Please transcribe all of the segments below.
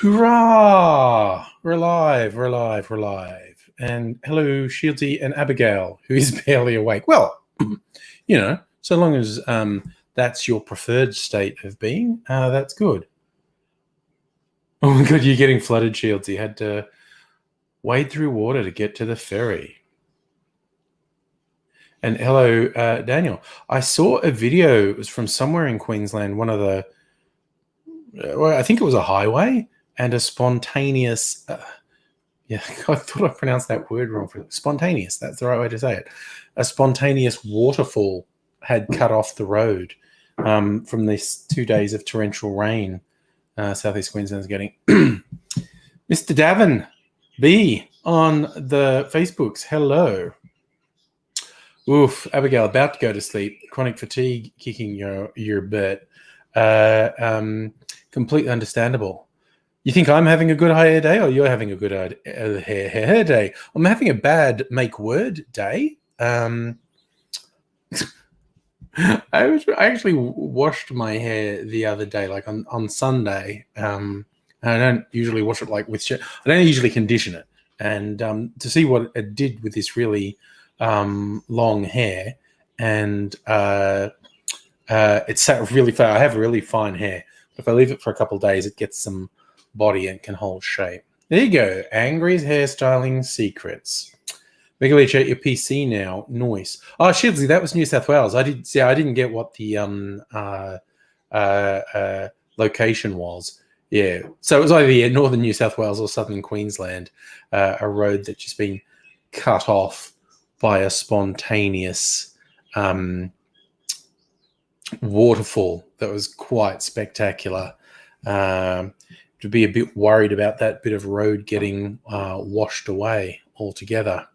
Hurrah! We're alive, we're alive, we're alive. And hello, Shieldsy and Abigail, who is barely awake. Well, so long as that's your preferred state of being, that's good. Oh my God, you're getting flooded, Shieldsy. Had to wade through water to get to the ferry. And hello, Daniel. I saw a video, it was from somewhere in Queensland, one of the, I think it was a highway, and a spontaneous, I thought I pronounced that word wrong. Spontaneous, that's the right way to say it. A spontaneous waterfall had cut off the road from these 2 days of torrential rain. Southeast Queensland's getting. Mr. Davin B on the Facebooks, hello. Oof, Abigail, about to go to sleep. Chronic fatigue kicking your butt. Completely understandable. You think I'm having a good hair day, or you're having a good hair day? I'm having a bad make word day. I actually washed my hair the other day, like on Sunday. And I don't usually wash it like with. I don't usually condition it, and to see what it did with this really long hair, and it's sat really far. I have really fine hair. If I leave it for a couple of days, it gets some body and can hold shape. There you go. Angry's hairstyling secrets. Regulate your PC now. Noise. Oh, Shivsy, that was New South Wales. I didn't get what the location was. Yeah. So it was either northern New South Wales or southern Queensland. A road that just been cut off by a spontaneous waterfall that was quite spectacular. To be a bit worried about that bit of road getting washed away altogether.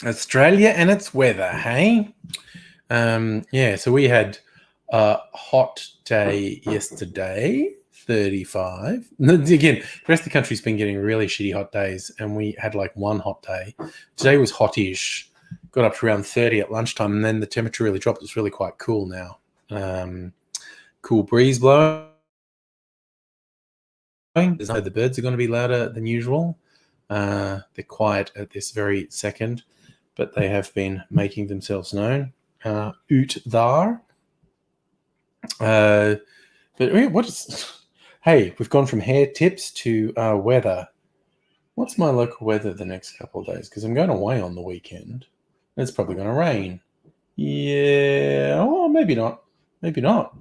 Australia and its weather, hey? So we had a hot day yesterday, 35. Again, the rest of the country's been getting really shitty hot days, and we had like one hot day. Today was hottish, got up to around 30 at lunchtime, and then the temperature really dropped. It's really quite cool now. Cool breeze blowing. The birds are going to be louder than usual. They're quiet at this very second, but they have been making themselves known. Ut thar. But what is? Hey, we've gone from hair tips to weather. What's my local weather the next couple of days? Because I'm going away on the weekend. It's probably going to rain. Yeah. Oh, maybe not. Maybe not.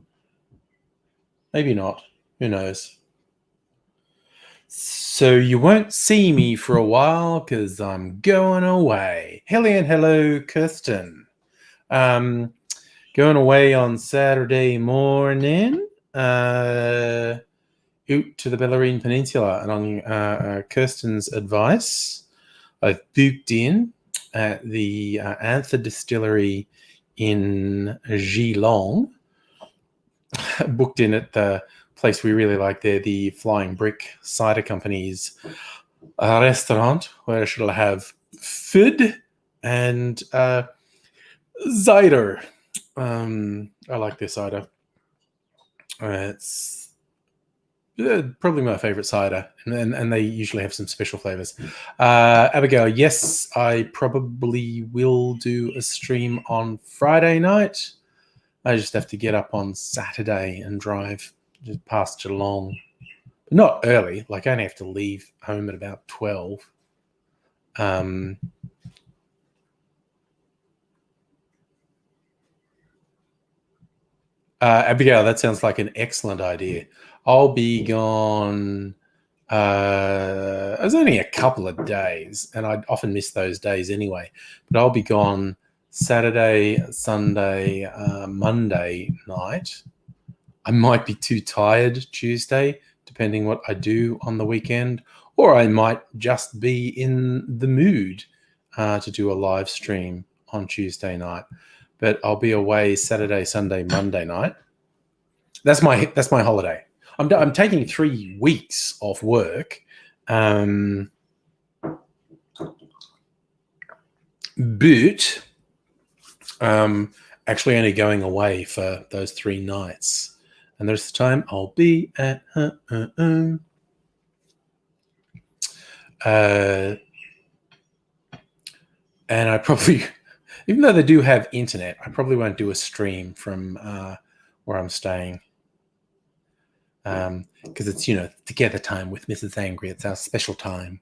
Maybe not. Who knows? So you won't see me for a while because I'm going away. Hello, Kirsten. Going away on Saturday morning out to the Bellarine Peninsula. And on Kirsten's advice, I've booked in at the Anther Distillery in Geelong. Booked in at the place we really like there, the Flying Brick Cider Company's restaurant, where I shall have food and cider. I like their cider. It's probably my favorite cider, and they usually have some special flavors. Abigail, yes, I probably will do a stream on Friday night. I just have to get up on Saturday and drive just past Geelong. But not early. Like, I only have to leave home at about 12. Abigail, that sounds like an excellent idea. I'll be gone. It was only a couple of days, and I'd often miss those days anyway. But I'll be gone Saturday, Sunday, Monday night. I might be too tired Tuesday, depending what I do on the weekend, or I might just be in the mood to do a live stream on Tuesday night. But I'll be away Saturday, Sunday, Monday night. That's my holiday. I'm taking 3 weeks off work. But actually only going away for those 3 nights. and the rest of the time I'll be at home. And I probably, even though they do have internet, I probably won't do a stream from where I'm staying. Because it's, together time with Mrs. Angry. It's our special time.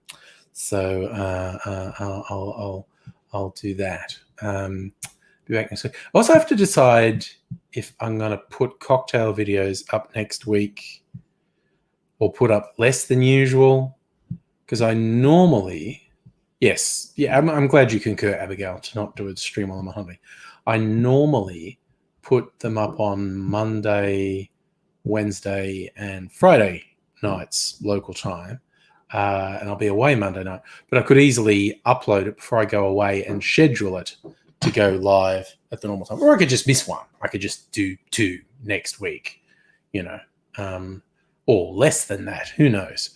So I'll do that. Be back next week. I also have to decide if I'm going to put cocktail videos up next week or put up less than usual. Because I normally... Yes. Yeah, I'm glad you concur, Abigail, to not do a stream while I'm on holiday. I normally put them up on Monday, Wednesday, and Friday nights, local time. And I'll be away Monday night. But I could easily upload it before I go away and schedule it to go live at the normal time. Or I could just miss one. I could just do 2 next week, or less than that. Who knows?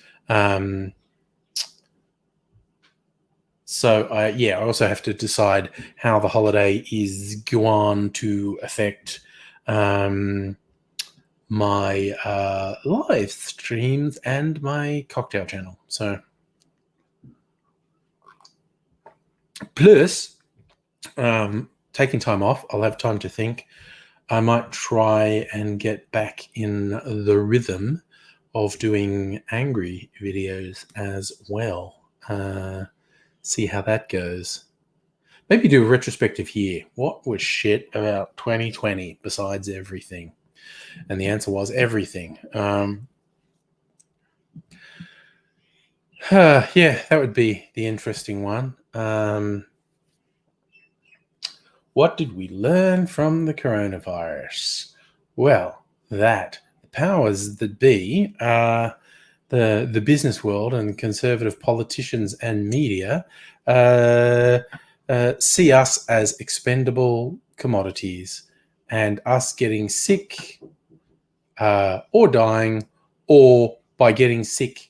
So, I also have to decide how the holiday is going to affect my live streams and my cocktail channel. So, plus, taking time off, I'll have time to think. I might try and get back in the rhythm of doing angry videos as well. See how that goes. Maybe do a retrospective year. What was shit about 2020 besides everything? And the answer was everything. Yeah, that would be the interesting one. What did we learn from the coronavirus? Well, that the powers that be, the business world and conservative politicians and media see us as expendable commodities, and us getting sick or dying, or by getting sick,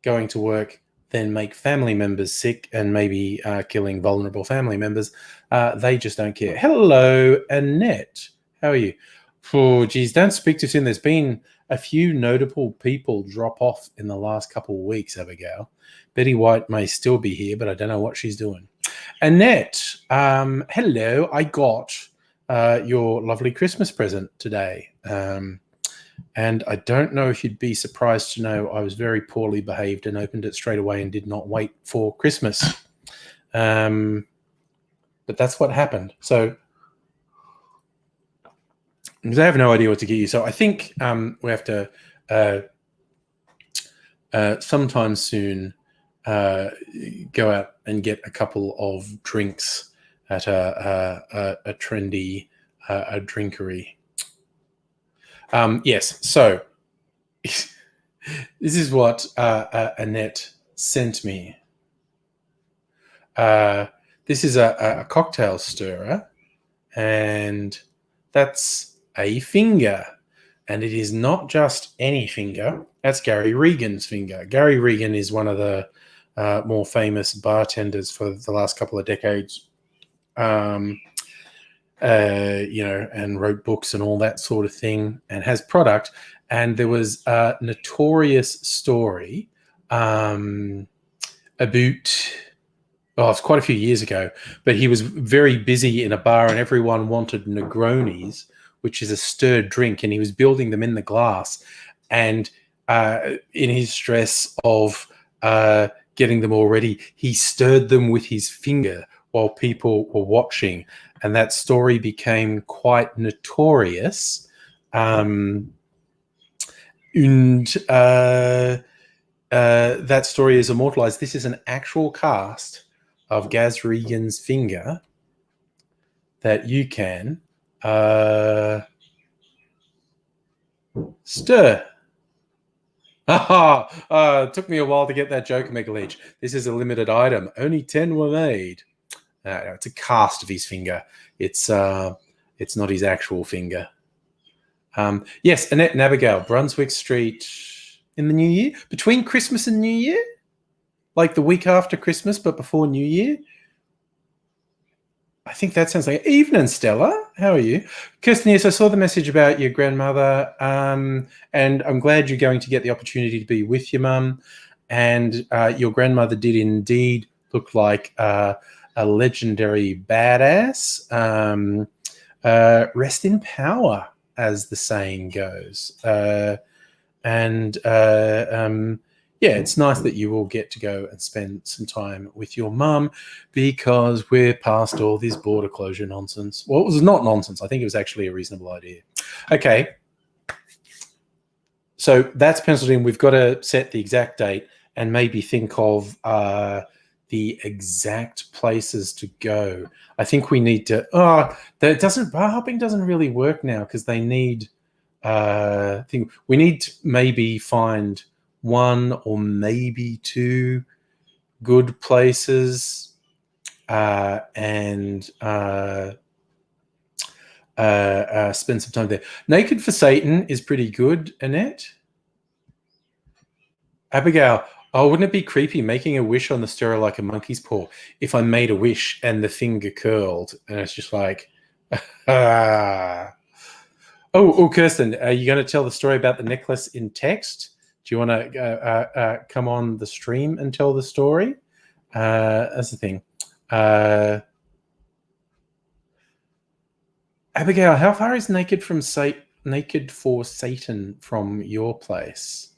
going to work, then make family members sick and maybe killing vulnerable family members. They just don't care. Hello, Annette. How are you? Oh, geez, don't speak too soon. There's been a few notable people drop off in the last couple of weeks, Abigail. Betty White may still be here, but I don't know what she's doing. Annette, hello. I got your lovely Christmas present today. And I don't know if you'd be surprised to know I was very poorly behaved and opened it straight away and did not wait for Christmas. But that's what happened. So, because I have no idea what to get you. So I think we have to sometime soon go out and get a couple of drinks at a trendy drinkery. Yes, so this is what Annette sent me. This is a cocktail stirrer, and that's a finger. And it is not just any finger. That's Gary Regan's finger. Gary Regan is one of the more famous bartenders for the last couple of decades. And wrote books and all that sort of thing, and has product. And there was a notorious story about, it's quite a few years ago, but he was very busy in a bar and everyone wanted Negronis, which is a stirred drink, and he was building them in the glass. And in his stress of getting them all ready, he stirred them with his finger while people were watching. And that story became quite notorious. And that story is immortalized. This is an actual cast of Gaz Regan's finger that you can stir. It took me a while to get that joke, Megaledge. This is a limited item. Only 10 were made. It's a cast of his finger. It's not his actual finger. Yes, Annette and Abigail, Brunswick Street in the new year? Between Christmas and New Year? Like the week after Christmas, but before New Year? I think that sounds like evening, Stella. How are you? Kirsten, yes, I saw the message about your grandmother, and I'm glad you're going to get the opportunity to be with your mum. And your grandmother did indeed look like a legendary badass. Rest in power, as the saying goes. Yeah, it's nice that you all get to go and spend some time with your mum, because we're past all this border closure nonsense. Well, it was not nonsense. I think it was actually a reasonable idea. Okay. So that's penciled in. We've got to set the exact date and maybe think of the exact places to go. I think we need to. Bar hopping doesn't really work now, because they need. We need to maybe find one or maybe two good places, and spend some time there. Naked for Satan is pretty good, Annette. Abigail, oh, wouldn't it be creepy making a wish on the stirrer like a monkey's paw? If I made a wish and the finger curled, and it's just like, ah. Oh, Kirsten, are you going to tell the story about the necklace in text? Do you want to come on the stream and tell the story? That's the thing. Abigail, how far is Naked for Satan from your place?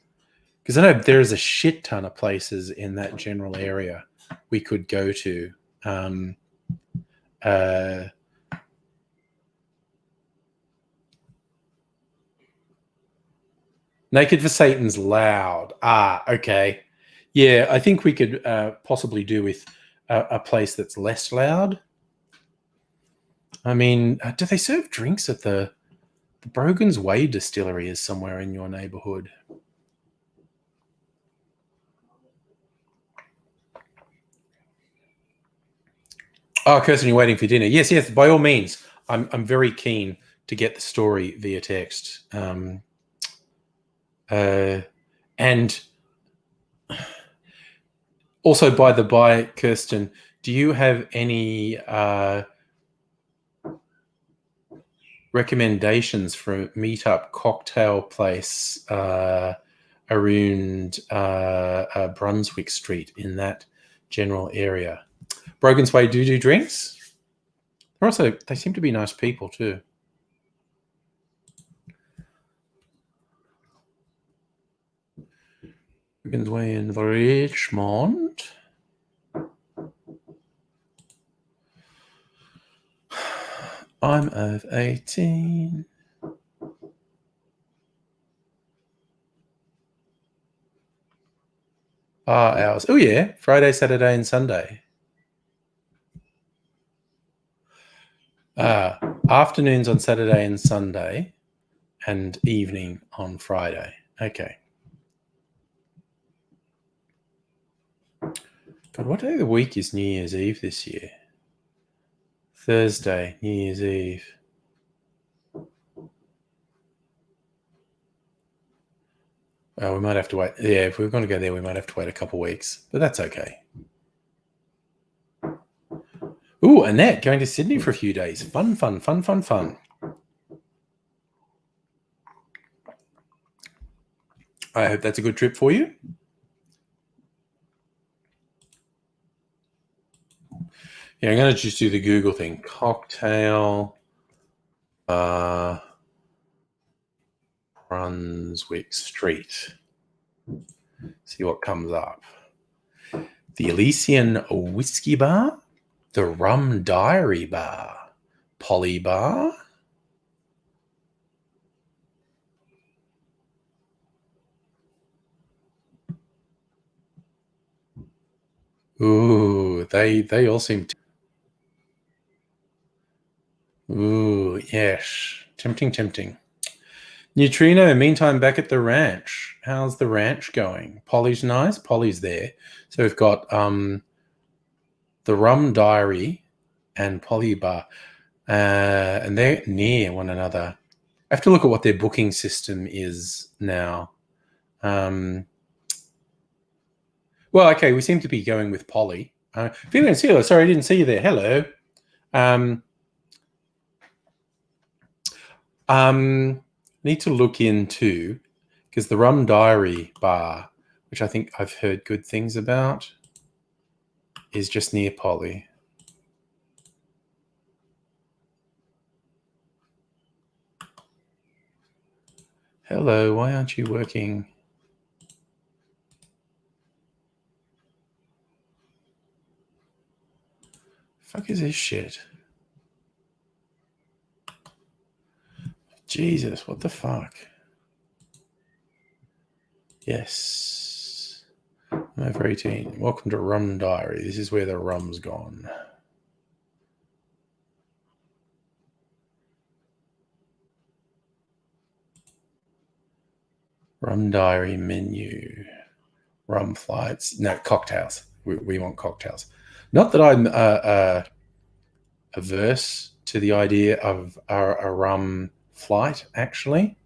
Because I know there's a shit ton of places in that general area we could go to. Naked for Satan's loud. Okay. Yeah, I think we could possibly do with a place that's less loud. I mean, do they serve drinks at the Brogan's Way distillery is somewhere in your neighborhood? Oh, Kirsten, you're waiting for dinner. Yes, by all means. I'm very keen to get the story via text. And also, by the by, Kirsten, do you have any recommendations for a meetup cocktail place around Brunswick Street in that general area? Brogan's Way do drinks. They seem to be nice people too. Brogan's Way in Richmond. I'm of 18. Hours. Oh yeah, Friday, Saturday, and Sunday. Afternoons on Saturday and Sunday, and evening on Friday. Okay. God, what day of the week is New Year's Eve this year? Thursday, New Year's Eve. We might have to wait. Yeah, if we're going to go there, we might have to wait a couple of weeks, but that's okay. Ooh, Annette, going to Sydney for a few days. Fun. I hope that's a good trip for you. Yeah, I'm going to just do the Google thing. Cocktail Brunswick Street. See what comes up. The Elysian Whiskey Bar, the Rum Diary Bar, Polybar. Ooh, they all seem to. Ooh, yes. Tempting. Neutrino, meantime, back at the ranch. How's the ranch going? Polly's nice. Polly's there. So we've got the Rum Diary and Polybar, and they're near one another. I have to look at what their booking system is now. Well, okay, we seem to be going with Polly. Felix, sorry, I didn't see you there. Hello. Need to look into, because the Rum Diary bar, which I think I've heard good things about, is just near Poly. Hello, why aren't you working? Fuck is this shit? Jesus, what the fuck? Yes. I'm over 18. Welcome to Rum Diary. This is where the rum's gone. Rum Diary menu. Rum flights. No, cocktails. We want cocktails. Not that I'm averse to the idea of a rum flight, actually.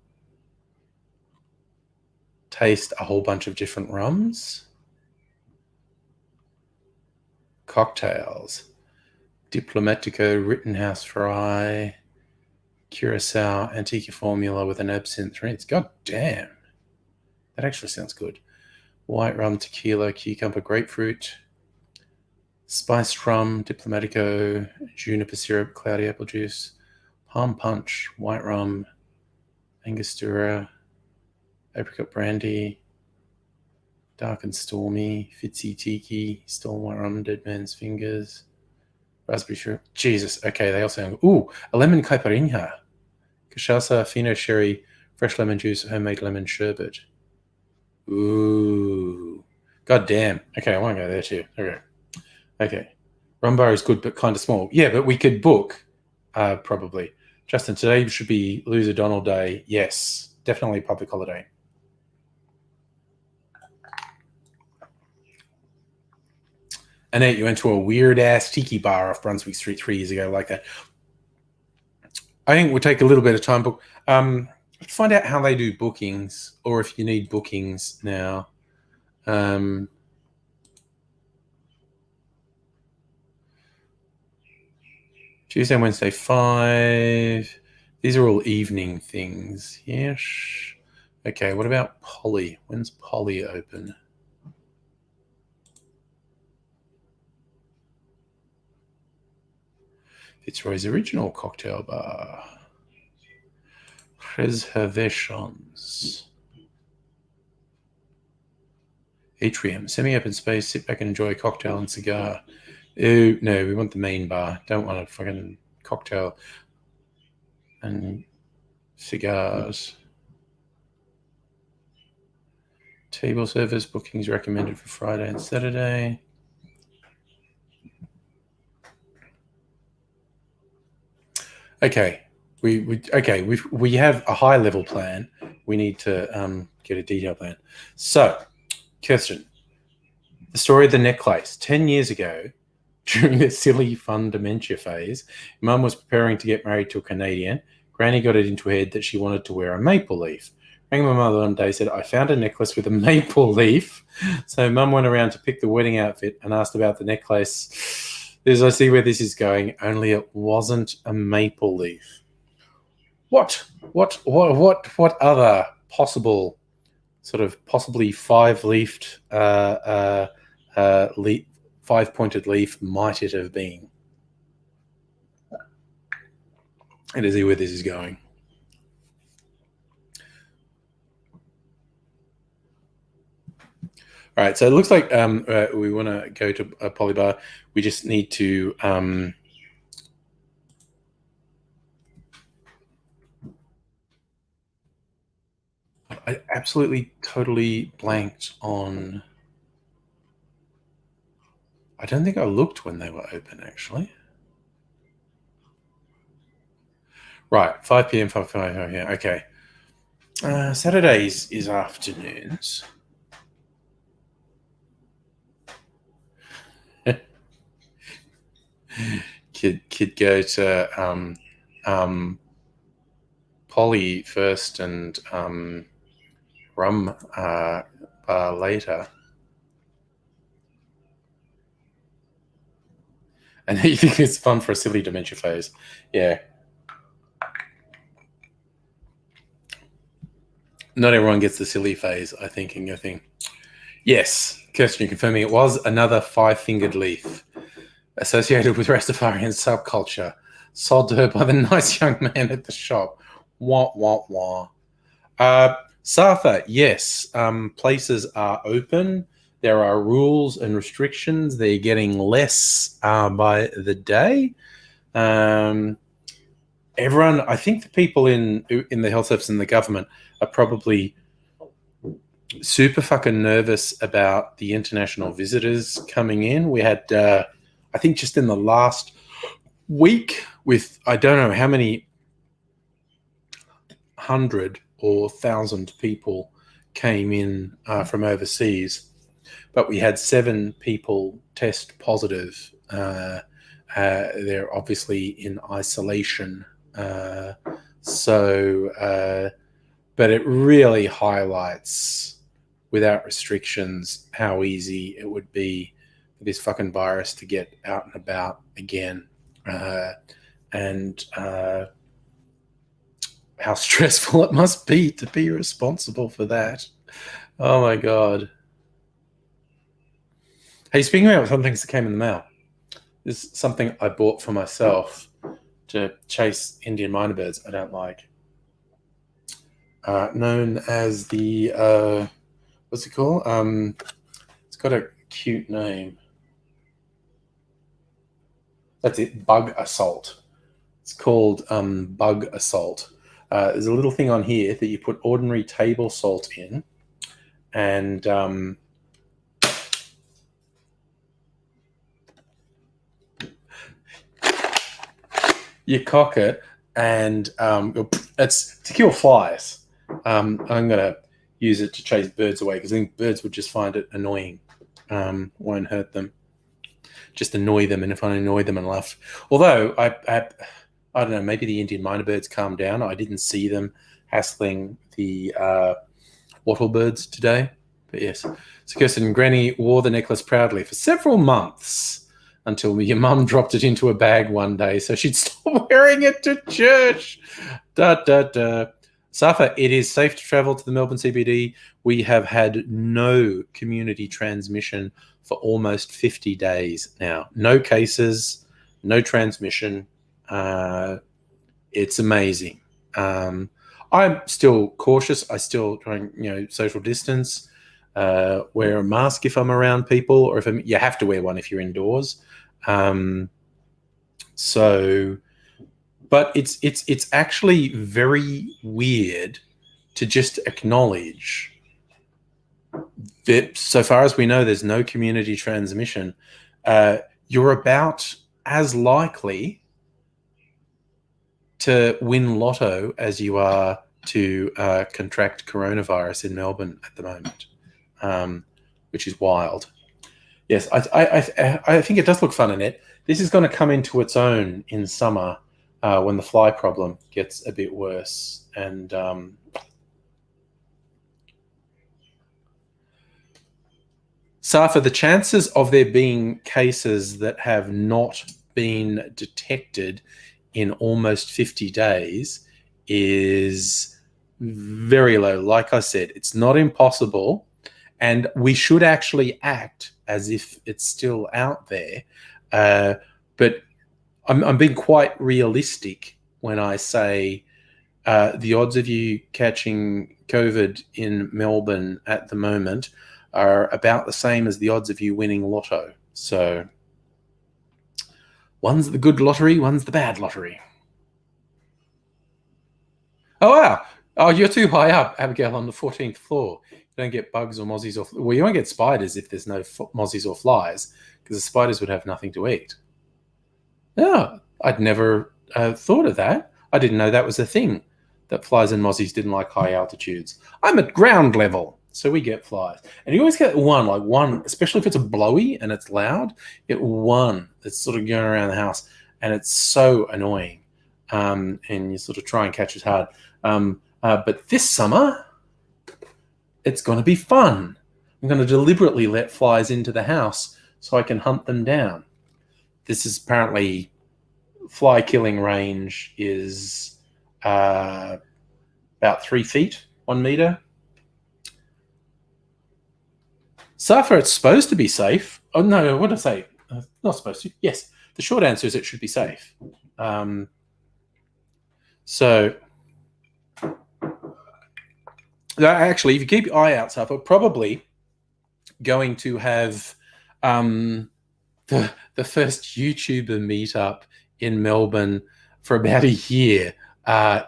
Taste a whole bunch of different rums. Cocktails. Diplomatico, Rittenhouse Rye, Curacao, Antica Formula with an absinthe rinse. God damn. That actually sounds good. White rum, tequila, cucumber, grapefruit, spiced rum, Diplomatico, juniper syrup, cloudy apple juice, palm punch, white rum, Angostura, apricot brandy, dark and stormy, Fitzy tiki, storm white rum, dead man's fingers, raspberry syrup. Jesus, okay, they all sound. Ooh, a lemon caipirinha, cachaça, fino sherry, fresh lemon juice, homemade lemon sherbet. Ooh, god damn. Okay, I want to go there too. Okay. Rum bar is good, but kind of small. Yeah, but we could book, probably. Justin, today should be Loser Donald Day. Yes, definitely public holiday. Annette, you went to a weird-ass tiki bar off Brunswick Street 3 years ago like that. I think we'll take a little bit of time. Book. Let's find out how they do bookings, or if you need bookings now. Tuesday, Wednesday, 5. These are all evening things. Yes. Okay, what about Poly? When's Poly open? Fitzroy's Original Cocktail Bar. Reservations. Atrium. Semi-open space. Sit back and enjoy a cocktail and cigar. Ooh, no, we want the main bar. Don't want a fucking cocktail and cigars. Table service bookings recommended for Friday and Saturday. Okay, we have a high level plan. We need to get a detailed plan. So, Kirsten, the story of the necklace. 10 years ago, during the silly fun dementia phase, Mum was preparing to get married to a Canadian. Granny got it into her head that she wanted to wear a maple leaf. Rang my mother one day, said, I found a necklace with a maple leaf. So Mum went around to pick the wedding outfit and asked about the necklace. As I see where this is going, only it wasn't a maple leaf. What other possible sort of possibly five-leafed, five-pointed leaf might it have been? And to see where this is going. All right, so it looks like we want to go to a Polybar. We just need to I absolutely totally blanked on. I don't think I looked when they were open, actually. Right, 5 p.m., 5 p.m. Okay. Saturdays is afternoons. Kid go to Poly first and rum later. And you think it's fun for a silly dementia phase. Yeah. Not everyone gets the silly phase, I think, and you're thinking, yes, Kirsten, you're confirming it was another five-fingered leaf associated with Rastafarian subculture. Sold to her by the nice young man at the shop. Wah, wah, wah. Safa, yes, places are open. There are rules and restrictions. They're getting less by the day. Everyone, I think the people in the health service and the government are probably super fucking nervous about the international visitors coming in. We had, I think just in the last week with, I don't know how many 100 or 1,000 people came in from overseas, but we had 7 people test positive. They're obviously in isolation. But it really highlights, without restrictions, how easy it would be for this fucking virus to get out and about again. And how stressful it must be to be responsible for that. Oh my God. Hey, speaking about some things that came in the mail, this is something I bought for myself to chase Indian minor birds I don't like. Known as the, what's it called? It's got a cute name. That's it, bug assault. It's called bug assault. There's a little thing on here that you put ordinary table salt in, and you cock it, and it's to kill flies. I'm going to use it to chase birds away because I think birds would just find it annoying. Won't hurt them, just annoy them. And if I annoy them enough, although I don't know, maybe the Indian minor birds calmed down. I didn't see them hassling the wattle birds today. But yes, so Kirsten and Granny wore the necklace proudly for several months until your mum dropped it into a bag one day, so she'd stop wearing it to church. Da, da, da. Safa, it is safe to travel to the Melbourne CBD. We have had no community transmission for almost 50 days now. No cases, no transmission. It's amazing. I'm still cautious. I still try and, social distance, wear a mask if I'm around people, or you have to wear one if you're indoors. But it's actually very weird to just acknowledge that, so far as we know, there's no community transmission. You're about as likely to win lotto as you are to contract coronavirus in Melbourne at the moment, which is wild. Yes, I think it does look fun, Annette. This is going to come into its own in summer when the fly problem gets a bit worse. And Safa, the chances of there being cases that have not been detected in almost 50 days is very low. Like I said, it's not impossible, and we should actually act as if it's still out there. But I'm being quite realistic when I say the odds of you catching COVID in Melbourne at the moment are about the same as the odds of you winning lotto. So one's the good lottery, one's the bad lottery. Oh, wow. Oh, you're too high up, Abigail, on the 14th floor. You don't get bugs or mozzies or... Well, you won't get spiders if there's no mozzies or flies, because the spiders would have nothing to eat. No, I'd never thought of that. I didn't know that was a thing, that flies and mozzies didn't like high altitudes. I'm at ground level, so we get flies. And you always get one, especially if it's a blowy and it's loud, get one that's sort of going around the house, and it's so annoying. And you sort of try and catch it hard. But this summer, it's going to be fun. I'm going to deliberately let flies into the house so I can hunt them down. this is apparently fly killing range is about 3 feet, 1 meter. So far, it's supposed to be safe. Oh no, what did I say? Not supposed to. Yes, the short answer is it should be safe. So actually, if you keep your eye out, Safa, probably going to have the first YouTuber meetup in Melbourne for about a year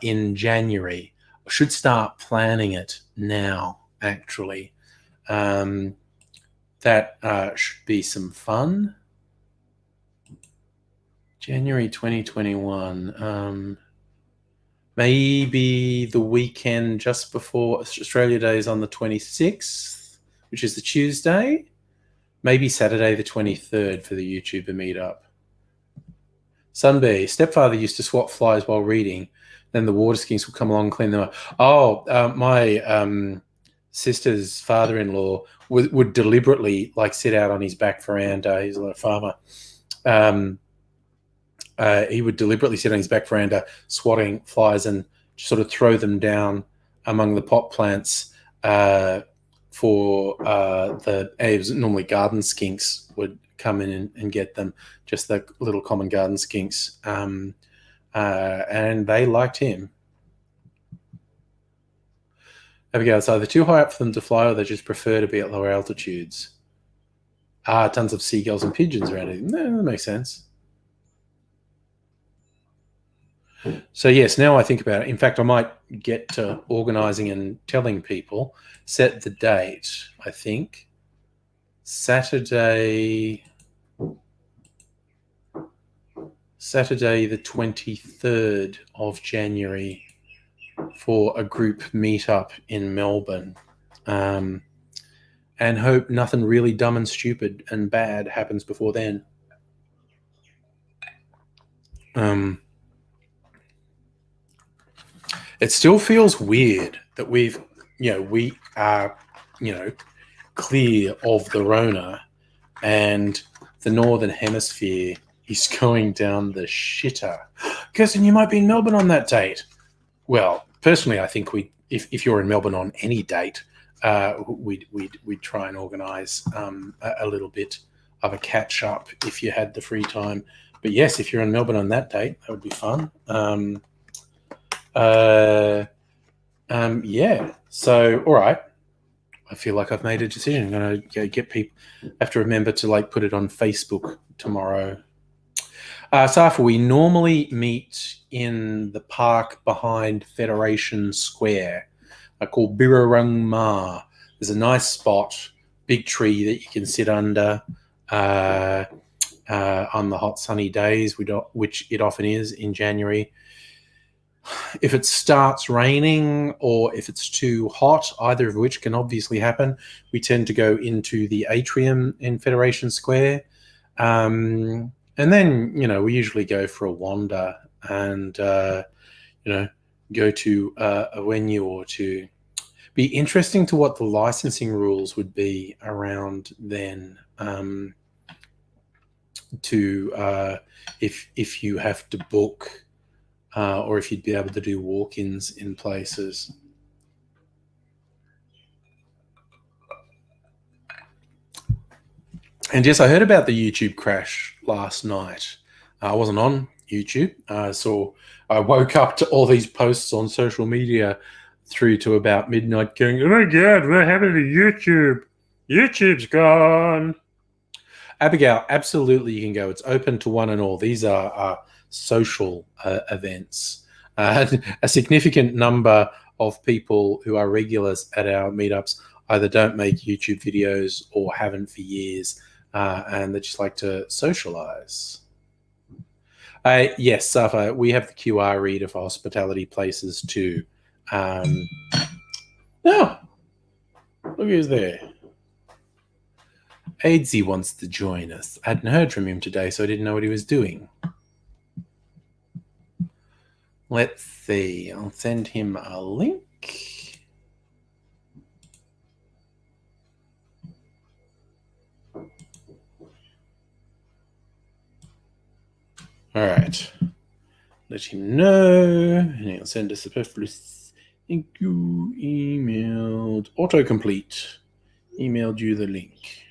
in January. I should start planning it now, actually. That should be some fun. January 2021. Maybe the weekend just before Australia Day is on the 26th, which is the Tuesday. Maybe Saturday the 23rd for the YouTuber meetup. Sunbee, stepfather used to swat flies while reading. Then the water skinks would come along and clean them up. Oh, my sister's father-in-law would deliberately sit out on his back veranda. He's a farmer. He would deliberately sit on his back veranda swatting flies and sort of throw them down among the pot plants for it was normally garden skinks would come in and get them, just the little common garden skinks. And they liked him. Abigail, it's either too high up for them to fly or they just prefer to be at lower altitudes. Tons of seagulls and pigeons around it. No, that makes sense. So yes, now I think about it. In fact, I might get to organising and telling people. Set the date, I think. Saturday the 23rd of January for a group meetup in Melbourne. And hope nothing really dumb and stupid and bad happens before then. It still feels weird that we are, clear of the Rona, and the Northern Hemisphere is going down the shitter. Kirsten, you might be in Melbourne on that date. Well, personally, I think if you're in Melbourne on any date, we'd try and organise a little bit of a catch up if you had the free time. But yes, if you're in Melbourne on that date, that would be fun. Yeah. So, all right. I feel like I've made a decision. I'm going to get people. I have to remember to put it on Facebook tomorrow. Safa, we normally meet in the park behind Federation Square, called Birrarungma. There's a nice spot, big tree that you can sit under on the hot sunny days, which it often is in January. If it starts raining or if it's too hot, either of which can obviously happen, we tend to go into the atrium in Federation Square. And then, we usually go for a wander and, go to a venue or two. Be interesting to what the licensing rules would be around then, if you have to book or if you'd be able to do walk-ins in places. And yes, I heard about the YouTube crash last night. I wasn't on YouTube, so I woke up to all these posts on social media through to about midnight going, oh my God, what happened to YouTube? YouTube's gone. Abigail, absolutely you can go. It's open to one and all. These are social events. A significant number of people who are regulars at our meetups either don't make YouTube videos or haven't for years, and they just like to socialize. Yes, Safa, we have the QR reader for hospitality places too. Oh, look who's there. Aidsy wants to join us. I hadn't heard from him today, so I didn't know what he was doing. Let's see. I'll send him a link. All right. Let him know, and he'll send us a superfluous thank you. Emailed autocomplete. Emailed you the link.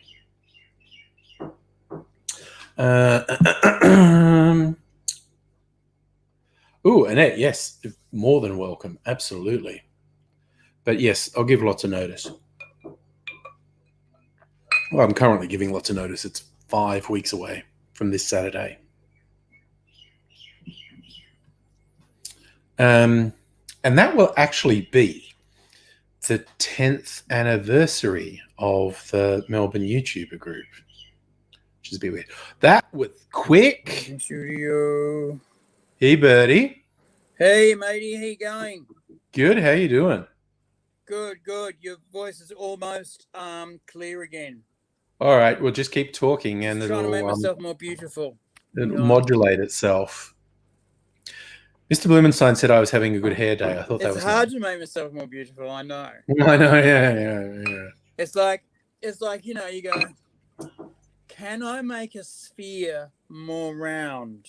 Annette, yes, more than welcome. Absolutely. But yes, I'll give lots of notice. Well, I'm currently giving lots of notice. It's 5 weeks away from this Saturday. And that will actually be the 10th anniversary of the Melbourne YouTuber group, which is a bit weird. That was quick. Studio. Hey, Birdie. Hey, matey. How you going? Good. How you doing? Good, good. Your voice is almost clear again. All right. We'll just keep talking, and Trying to make it'll myself more beautiful. modulate itself. Mr. Blumenstein said I was having a good hair day. I thought that was It's hard to make myself more beautiful. I know. I know. Yeah. It's like you know. You go. Can I make a sphere more round?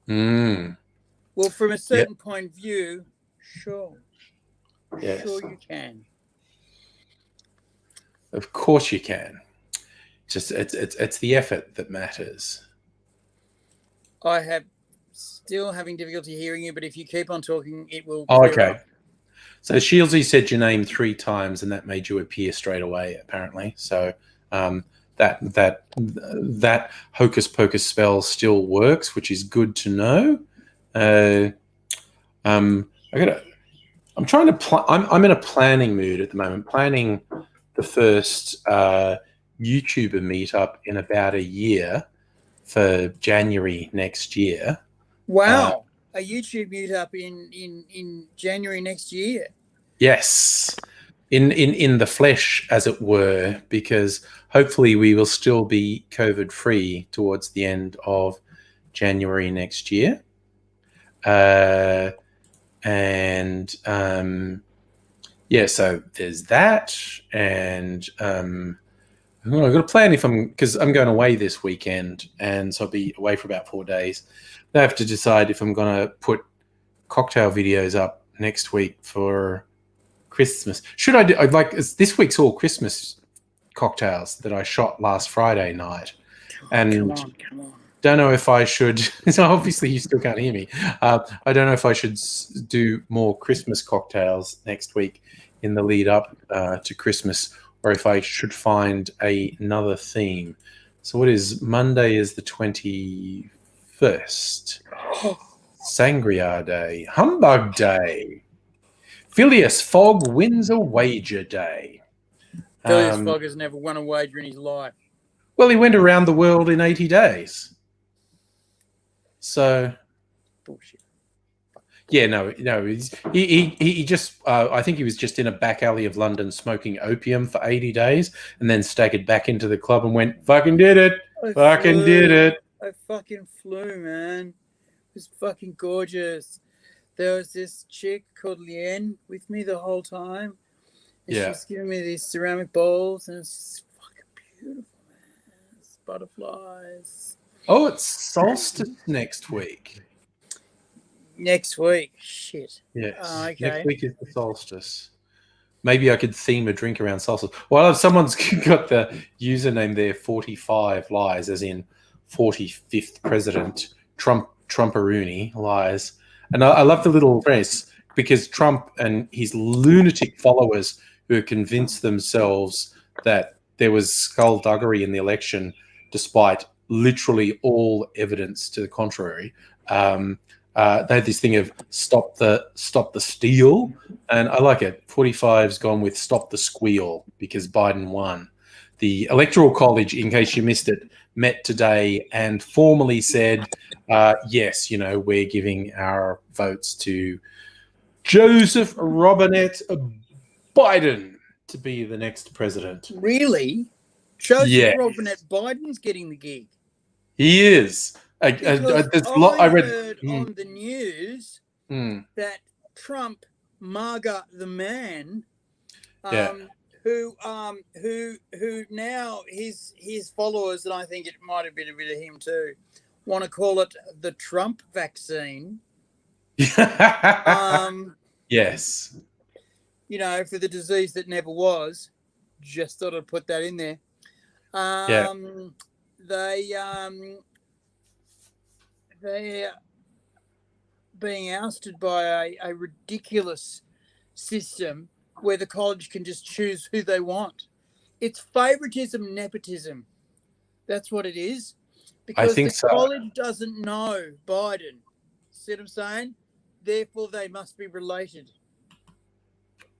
Well, from a certain point of view, sure. Yes. Sure you can. Of course you can. Just it's the effort that matters. I have still having difficulty hearing you, but if you keep on talking, it will. Okay. Up. So Shieldsy said your name 3 times, and that made you appear straight away. Apparently, so that hocus pocus spell still works, which is good to know. I'm trying to I'm in a planning mood at the moment, planning the first YouTuber meetup in about a year for January next year. Wow, a YouTube meetup in January next year. Yes, in the flesh, as it were, because hopefully we will still be COVID free towards the end of January next year. So there's that, and I've got a plan because I'm going away this weekend, and so I'll be away for about 4 days. I have to decide if I'm going to put cocktail videos up next week for Christmas. Should I do? I'd like this week's all Christmas cocktails that I shot last Friday night, and come on. Don't know if I should. So obviously you still can't hear me. I don't know if I should do more Christmas cocktails next week in the lead up to Christmas, or if I should find another theme. So what is Monday? Is the 21st? Sangria Day, Humbug Day, Phileas Fogg wins a wager day. Phileas Fogg has never won a wager in his life. Well, he went around the world in 80 days. So, bullshit. Yeah, no. He just. I think he was just in a back alley of London smoking opium for 80 days, and then staggered back into the club and went, "Fucking did it! Did it!" I fucking flew, man. It was fucking gorgeous. There was this chick called Lien with me the whole time, and she was giving me these ceramic bowls, and it's just fucking beautiful, man. It's butterflies. Oh, it's Solstice next week. Next week? Shit. Yes. Okay. Next week is the Solstice. Maybe I could theme a drink around Solstice. Well, if someone's got the username there, 45 lies, as in 45th President, Trumparoonie lies. And I love the little phrase, because Trump and his lunatic followers who convinced themselves that there was skullduggery in the election, despite literally all evidence to the contrary. They had this thing of stop the steal, and I like it. 45's gone with stop the squeal because Biden won. The Electoral College, in case you missed it, met today and formally said, yes, we're giving our votes to Joseph Robinette Biden to be the next president. Really? Joseph Robinette Biden's getting the gig. He is. I heard on the news that Trump, MAGA the man, who now his followers, and I think it might have been a bit of him too, want to call it the Trump vaccine. Yes. You know, for the disease that never was. Just thought I'd put that in there. Yeah. They're being ousted by a ridiculous system where the college can just choose who they want. It's favoritism, nepotism. That's what it is. I Because think the so. college doesn't know Biden. See what I'm saying? Therefore, they must be related.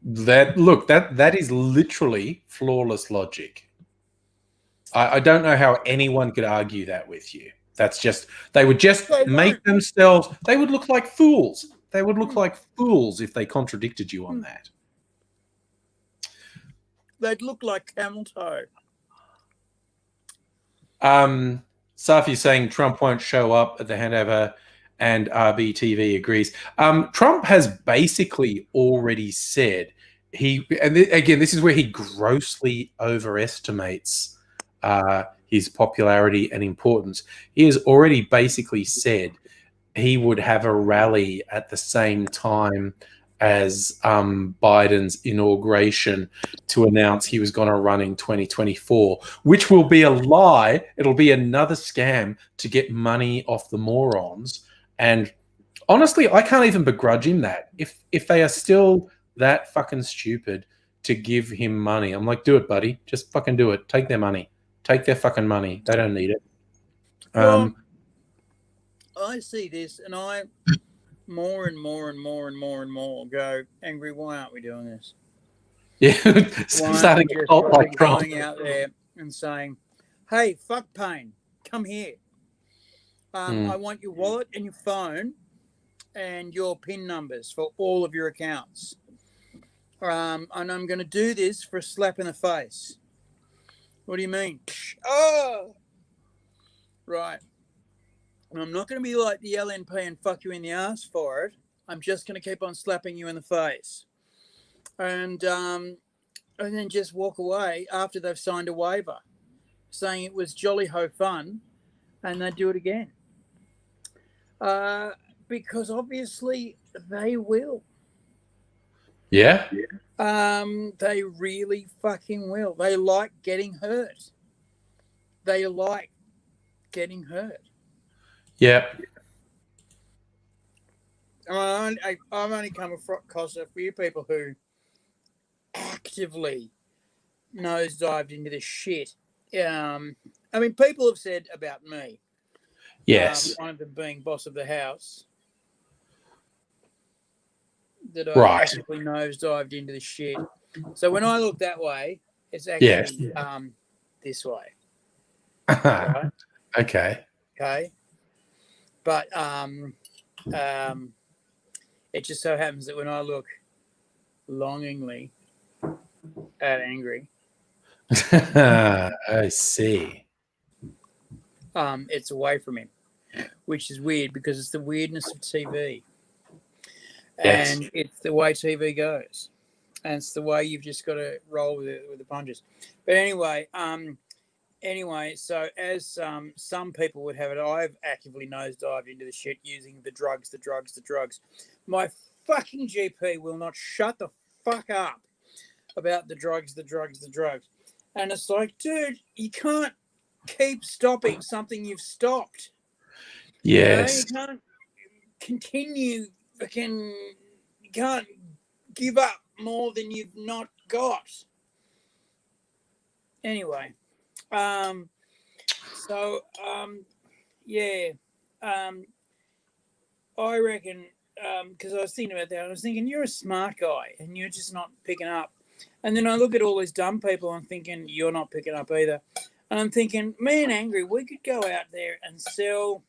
That is literally flawless logic. I don't know how anyone could argue that with you. That's just, they would just make themselves, they would look like fools. They would look like fools if they contradicted you on that. They'd look like camel toe. Safi's saying Trump won't show up at the handover, and Rbtv agrees. Trump has basically already said again, this is where he grossly overestimates his popularity and importance. He has already basically said he would have a rally at the same time as Biden's inauguration to announce he was going to run in 2024, which will be a lie. It'll be another scam to get money off the morons. And honestly, I can't even begrudge him that. If they are still that fucking stupid to give him money, I'm like, do it, buddy. Just fucking do it. Take their money. Take their fucking money. They don't need it. Well, I see this, and I more and more go angry. Why aren't we doing this? Yeah, starting a cult like Trump. Going out there and saying, "Hey, fuck pain, come here. I want your wallet and your phone and your PIN numbers for all of your accounts. And I'm going to do this for a slap in the face." What do you mean? Oh, right. And I'm not going to be like the LNP and fuck you in the ass for it. I'm just going to keep on slapping you in the face. And then just walk away after they've signed a waiver saying it was jolly ho fun, and they do it again. Because obviously they will. Yeah. They really fucking will. They like getting hurt. Yeah. I've only come across a few people who actively nosedived into this shit. I mean, people have said about me. Yes. One of them being boss of the house. That I actively nosedived into the shit. So when I look that way, it's actually this way. Right? Okay. But it just so happens that when I look longingly at angry, I see. It's away from him, which is weird because it's the weirdness of TV. Yes. And it's the way TV goes. And it's the way you've just got to roll with it, with the punches. But anyway, so as some people would have it, I've actively nosedived into the shit using the drugs. My fucking GP will not shut the fuck up about the drugs. And it's like, dude, you can't keep stopping something you've stopped. Yes. You can't continue fucking, you can't give up more than you've not got. Anyway, I reckon, because I was thinking about that, I was thinking, you're a smart guy and you're just not picking up. And then I look at all these dumb people, I'm thinking, you're not picking up either. And I'm thinking, me and Angry, we could go out there and sell,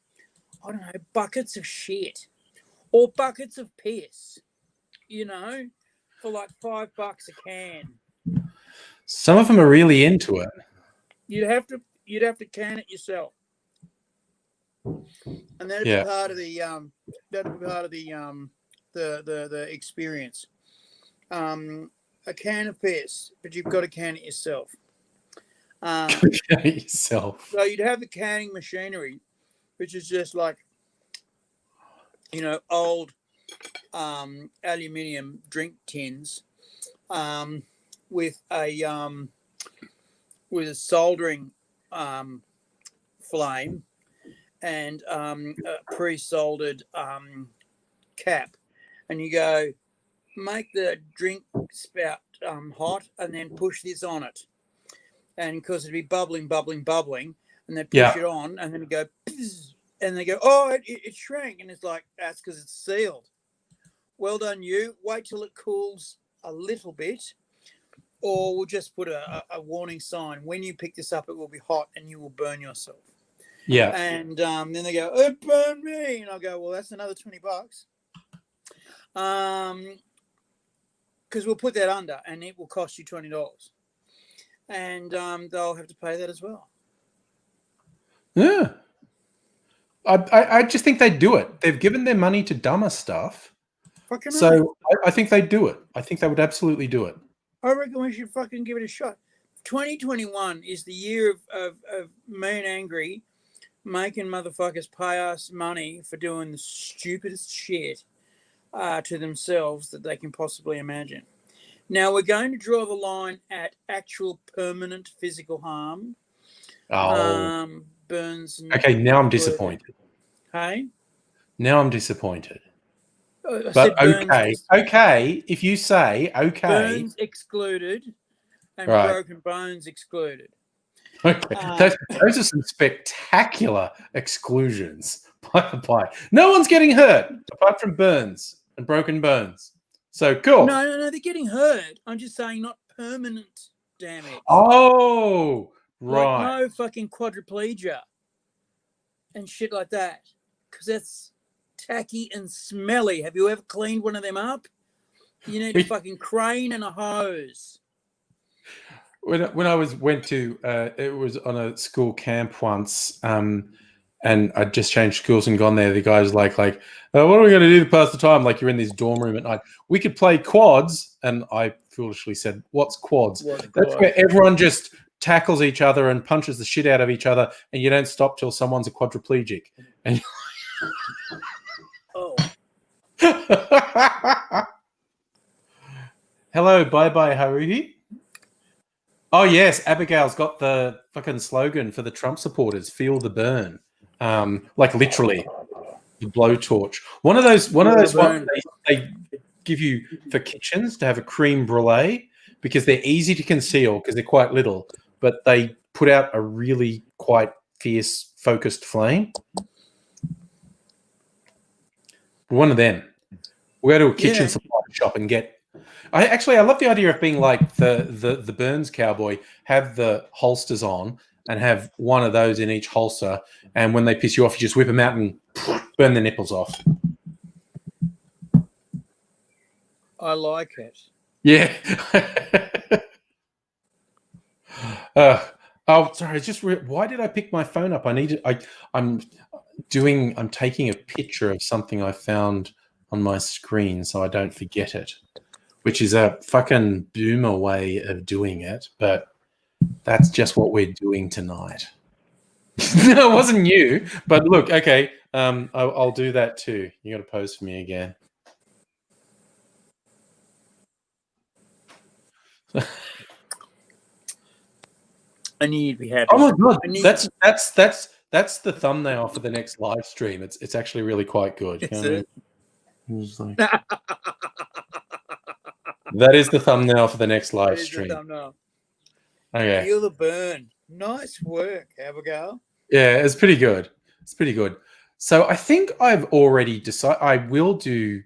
I don't know, buckets of shit or buckets of piss, for like $5 a can. Some of them are really into it. You'd have to can it yourself, and that'd be part of the the experience. A can of piss, but you've got to can it yourself. Can it yourself. So you'd have the canning machinery, which is just like, old aluminium drink tins with a soldering flame and a pre-soldered cap, and you go make the drink spout hot and then push this on it, and because it'd be bubbling, and then push it on, and then you go and they go, oh, it shrank, and it's like, that's because it's sealed. Well done, you. Wait till it cools a little bit, or we'll just put a warning sign. When you pick this up, it will be hot and you will burn yourself. Yeah. And then they go, it burned me. And I'll go, well, that's another $20. Because we'll put that under and it will cost you $20. And they'll have to pay that as well. Yeah. I just think they do it. They've given their money to dumber stuff. So I think they do it. I think they would absolutely do it. I reckon we should fucking give it a shot. 2021 is the year of me and Angry making motherfuckers pay us money for doing the stupidest shit to themselves that they can possibly imagine. Now, we're going to draw the line at actual permanent physical harm. Burns. Okay, now I'm disappointed. Hey? Now I'm disappointed. But okay, if you say okay. Burns excluded and broken bones excluded. Okay, those are some spectacular exclusions. By. No one's getting hurt apart from burns and broken bones. So cool. No, they're getting hurt. I'm just saying not permanent damage. Oh, right. Like no fucking quadriplegia and shit like that. Because that's tacky and smelly. Have you ever cleaned one of them up? You need a fucking crane and a hose. When I went to it was on a school camp once, and I'd just changed schools and gone there. The guy was like, what are we going to do to pass the time? Like, you're in this dorm room at night. We could play quads, and I foolishly said, "What's quads?" That's where everyone just tackles each other and punches the shit out of each other, and you don't stop till someone's a quadriplegic. And oh. Hello, bye Haruhi. Oh yes, Abigail's got the fucking slogan for the Trump supporters: "Feel the burn." Like literally, the blowtorch. One of those ones they give you for kitchens to have a creme brulee because they're easy to conceal because they're quite little, but they put out a really quite fierce, focused flame. One of them. We go to a kitchen supply shop and get. I love the idea of being like the Burns cowboy, have the holsters on and have one of those in each holster, and when they piss you off, you just whip them out and burn the nipples off. I like it. Yeah. Sorry. Why did I pick my phone up? I'm taking a picture of something I found on my screen so I don't forget it, which is a fucking boomer way of doing it, but that's just what we're doing tonight. No, it wasn't you, but look, okay, I'll do that too. You got to pose for me again. I need to be happy. Oh my god, that's the thumbnail for the next live stream. It's actually really quite good. That is the thumbnail for the next live stream. Okay. Feel the burn. Nice work, Abigail. Yeah, it's pretty good. So I think I've already decided I will do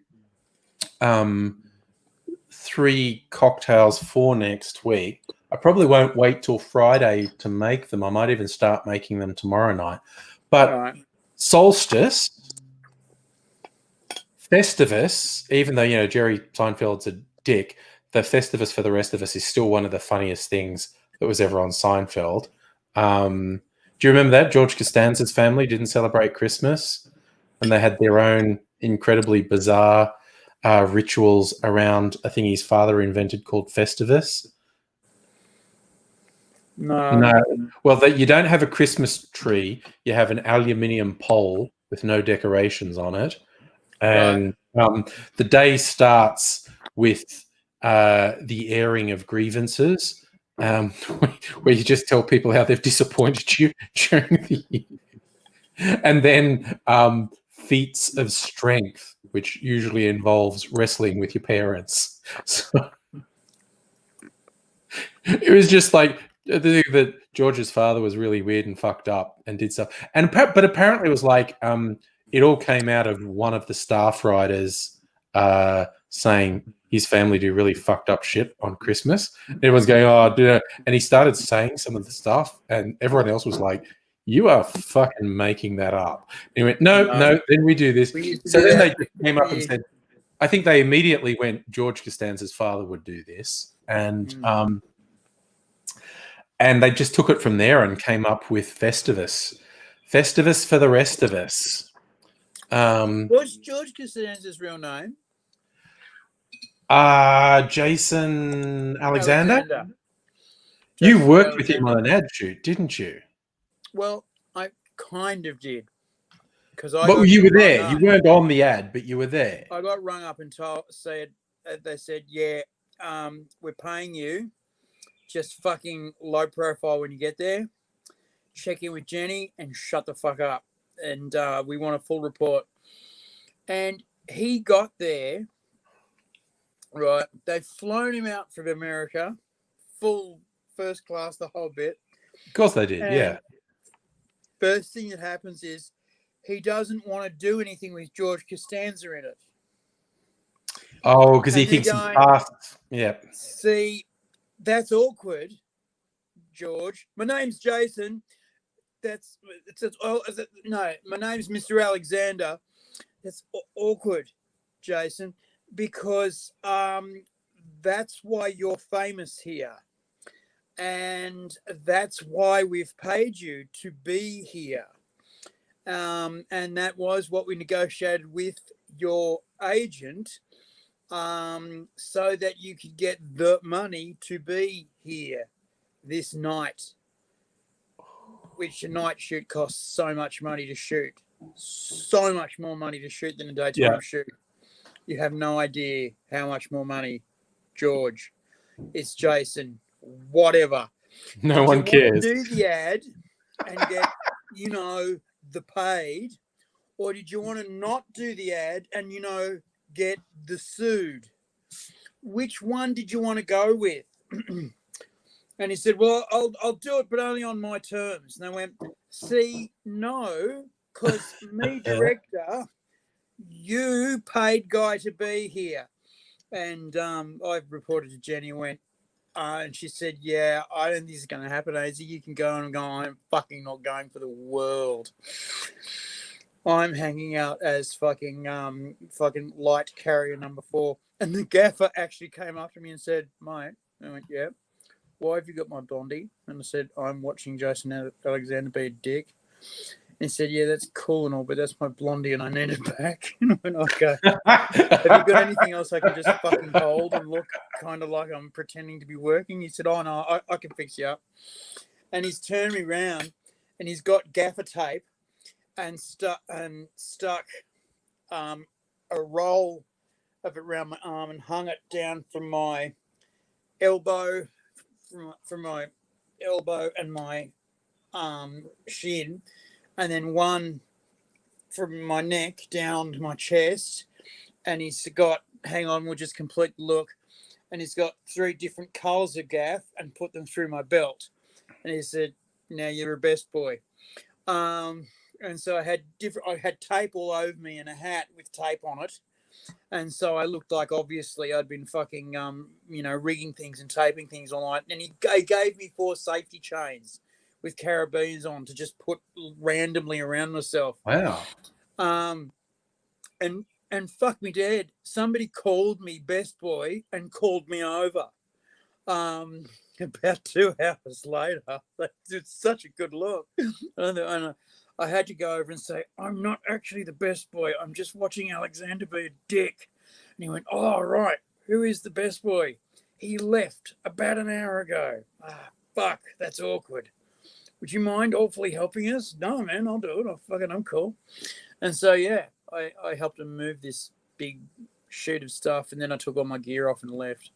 3 cocktails for next week. I probably won't wait till Friday to make them. I might even start making them tomorrow night. But Solstice, Festivus, even though, Jerry Seinfeld's a dick, the Festivus for the rest of us is still one of the funniest things that was ever on Seinfeld. Do you remember that? George Costanza's family didn't celebrate Christmas, and they had their own incredibly bizarre rituals around a thing his father invented called Festivus. No. Well, you don't have a Christmas tree. You have an aluminium pole with no decorations on it. And the day starts with the airing of grievances, where you just tell people how they've disappointed you during the year. And then feats of strength, which usually involves wrestling with your parents. So it was just like, I think that George's father was really weird and fucked up and did stuff. But apparently it was like, it all came out of one of the staff writers saying his family do really fucked up shit on Christmas. Everyone's going, oh, dude. And he started saying some of the stuff, and everyone else was like, you are fucking making that up. And he went, no, then we do this. So then they came up and said, I think they immediately went, George Costanza's father would do this. And they just took it from there and came up with Festivus. Festivus for the rest of us. What's George Costanza's real name? Jason Alexander. You worked with him on an ad shoot, didn't you? Well, I kind of did. But you were there. You weren't on the ad, but you were there. I got rung up and they said, yeah, we're paying you. Just fucking low profile when you get there. Check in with Jenny and shut the fuck up. And we want a full report. And he got there, right? They've flown him out from America, full first class, the whole bit. Of course they did, yeah. First thing that happens is he doesn't want to do anything with George Costanza in it. Oh, because he thinks he passed. Yeah. See, that's awkward, George. My name's Jason. My name's Mr. Alexander. That's awkward, Jason, because that's why you're famous here. And that's why we've paid you to be here. And that was what we negotiated with your agent, so that you could get the money to be here this night, which a night shoot costs so much money to shoot. So much more money to shoot than a daytime shoot. You have no idea how much more money, George. It's Jason. Whatever. No one cares. Do the ad and get, the paid, or did you want to not do the ad and, get the sued? Which one did you want to go with? And he said, well, I'll do it, but only on my terms. And I went, see, no, because me, director, you paid Guy to be here. And I reported to Jenny and went, and she said, yeah, I don't think this is going to happen, AZ. You can go and go. I'm fucking not going for the world. I'm hanging out as fucking light carrier number 4. And the gaffer actually came up to me and said, mate, I went, yeah, why have you got my blondie? And I said, I'm watching Jason Alexander be a dick. And he said, yeah, that's cool and all, but that's my blondie and I need it back. And I went, okay. Have you got anything else I can just fucking hold and look kind of like I'm pretending to be working? He said, oh, no, I can fix you up. And he's turned me around and he's got gaffer tape and stuck a roll of it around my arm and hung it down from my elbow, from my elbow and my shin, and then one from my neck down to my chest. And he's got, hang on, we'll just complete the look. And he's got 3 different colours of gaff and put them through my belt. And he said, now you're a best boy. And so I had tape all over me and a hat with tape on it. And so I looked like, obviously, I'd been fucking, rigging things and taping things all night. And he gave me 4 safety chains with carabines on to just put randomly around myself. Wow. And fuck me dead, somebody called me best boy and called me over. About 2 hours later. It's such a good look. And I had to go over and say, I'm not actually the best boy. I'm just watching Alexander be a dick. And he went, oh, right. Who is the best boy? He left about an hour ago. fuck, that's awkward. Would you mind awfully helping us? No, man, I'll do it. I'm cool. And so, yeah, I helped him move this big sheet of stuff, and then I took all my gear off and left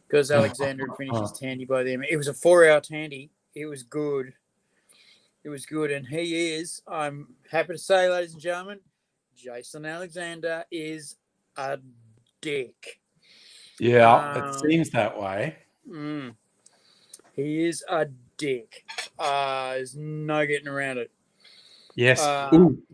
because Alexander had finished his tandy by then. It was a 4-hour tandy. It was good. And he is, I'm happy to say, ladies and gentlemen, Jason Alexander is a dick. Yeah, it seems that way. He is a dick. There's no getting around it. Yes.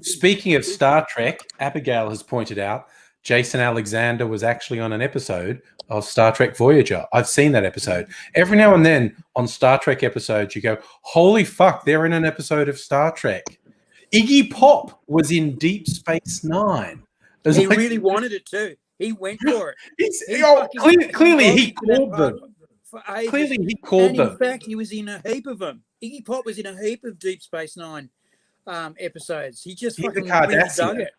Speaking of Star Trek, Abigail has pointed out Jason Alexander was actually on an episode of Star Trek Voyager. I've seen that episode. Every now and then on Star Trek episodes, you go, holy fuck, they're in an episode of Star Trek. Iggy Pop was in Deep Space Nine. He really wanted it too. He went for it. Clearly he called them. Clearly he called them. In fact, he was in a heap of them. Iggy Pop was in a heap of Deep Space Nine episodes. He just fucking really dug it.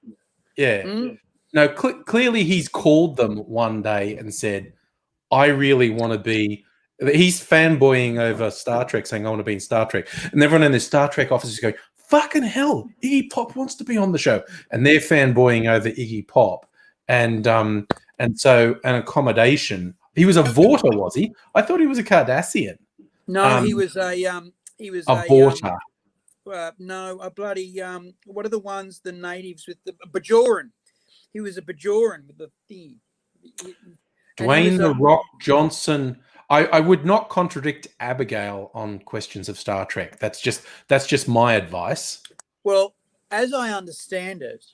Yeah. No, clearly he's called them one day and said, I really want to be... He's fanboying over Star Trek, saying, I want to be in Star Trek. And everyone in the Star Trek office is going, fucking hell, Iggy Pop wants to be on the show. And they're fanboying over Iggy Pop. And so an accommodation... He was a Vorta, was he? I thought he was a Cardassian. No, he was a Vorta. No, a bloody what are the ones, the natives with the Bajoran? He was a Bajoran with the thing. Dwayne the Rock Johnson. I would not contradict Abigail on questions of Star Trek. That's just my advice. Well, as I understand it,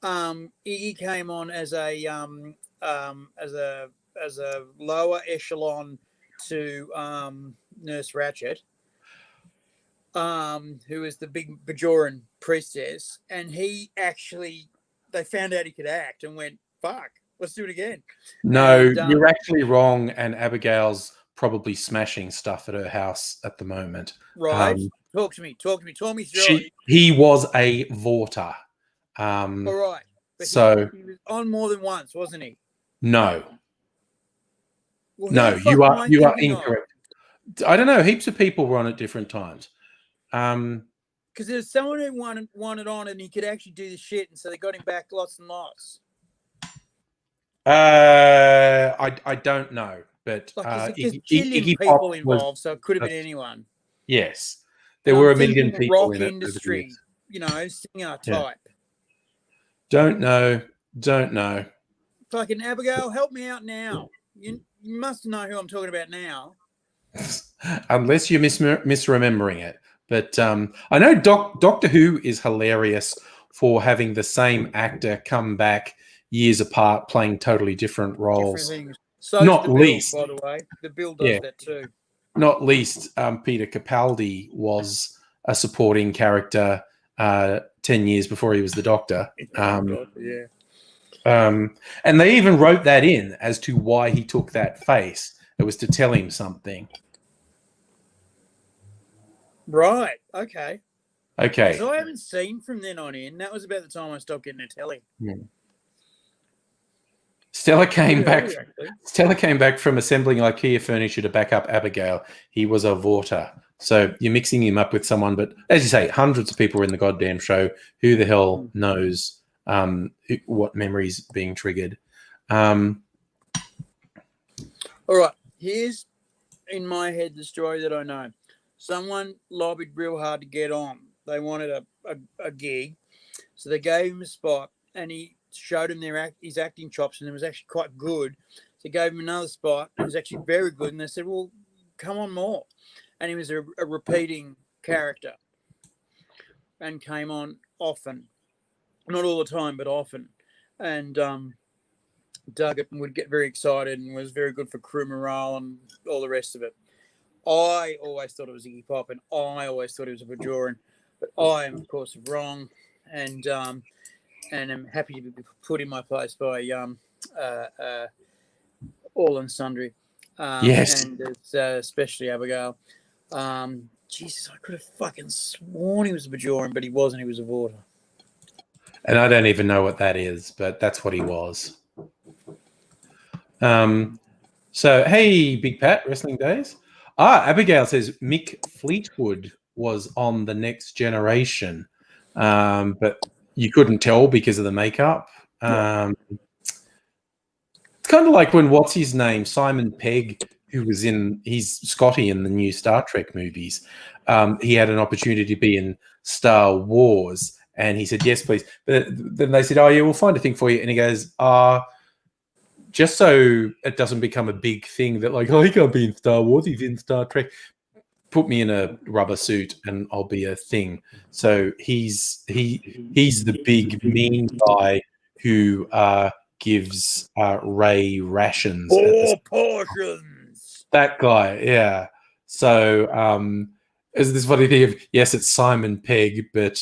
Iggy came on as a lower echelon to Nurse Ratched, who was the big Bajoran priestess, and they found out he could act and went, fuck, let's do it again. No, you're actually wrong, and Abigail's probably smashing stuff at her house at the moment. Right. Talk to me through it. He was a Vorta. All right. But he was on more than once, wasn't he? No. Well, no, you are incorrect. I don't know. Heaps of people were on at different times. Because there's someone who wanted on and he could actually do the shit, and so they got him back lots and lots. I don't know, but there's a million people involved, so it could have been anyone. Yes, there were a million people rock in industry, singer type. Don't know. Fucking Abigail, help me out now. You must know who I'm talking about now. Unless you're misremembering it. But I know Doctor Who is hilarious for having the same actor come back years apart playing totally different roles. So not least, by the way. The Bill does that too. Not least, Peter Capaldi was a supporting character 10 years before he was the Doctor. And they even wrote that in as to why he took that face. It was to tell him something. Right. Okay. Because I haven't seen from then on in. That was about the time I stopped getting a telly. Stella came back from assembling IKEA furniture to back up Abigail. He was a Vorta. So you're mixing him up with someone, but as you say, hundreds of people were in the goddamn show. Who the hell knows what memories being triggered? All right. Here's in my head the story that I know. Someone lobbied real hard to get on. They wanted a gig, so they gave him a spot, and he showed him his acting chops, and it was actually quite good. So they gave him another spot, and it was actually very good. And they said, "Well, come on more." And he was a repeating character, and came on often, not all the time, but often, and dug it and would get very excited and was very good for crew morale and all the rest of it. I always thought it was Iggy Pop, and I always thought it was a Bajoran, but I am, of course, wrong, and am happy to be put in my place by all and sundry. Yes, and it's, especially Abigail. Jesus, I could have fucking sworn he was a Bajoran, but he wasn't. He was a Vorta. And I don't even know what that is, but that's what he was. So, hey, Big Pat, Wrestling Days. Abigail says Mick Fleetwood was on The Next Generation, but you couldn't tell because of the makeup. It's kind of like when what's his name, Simon Pegg, who was he's Scotty in the new Star Trek movies. He had an opportunity to be in Star Wars, and he said yes, please. But then they said, "Oh yeah, we'll find a thing for you," and he goes, just so it doesn't become a big thing that like, oh, he can't be in Star Wars, he's in Star Trek. Put me in a rubber suit and I'll be a thing. So he's the big mean guy who gives Ray rations. 4 portions. That guy, yeah. So is this funny thing of, yes, it's Simon Pegg, but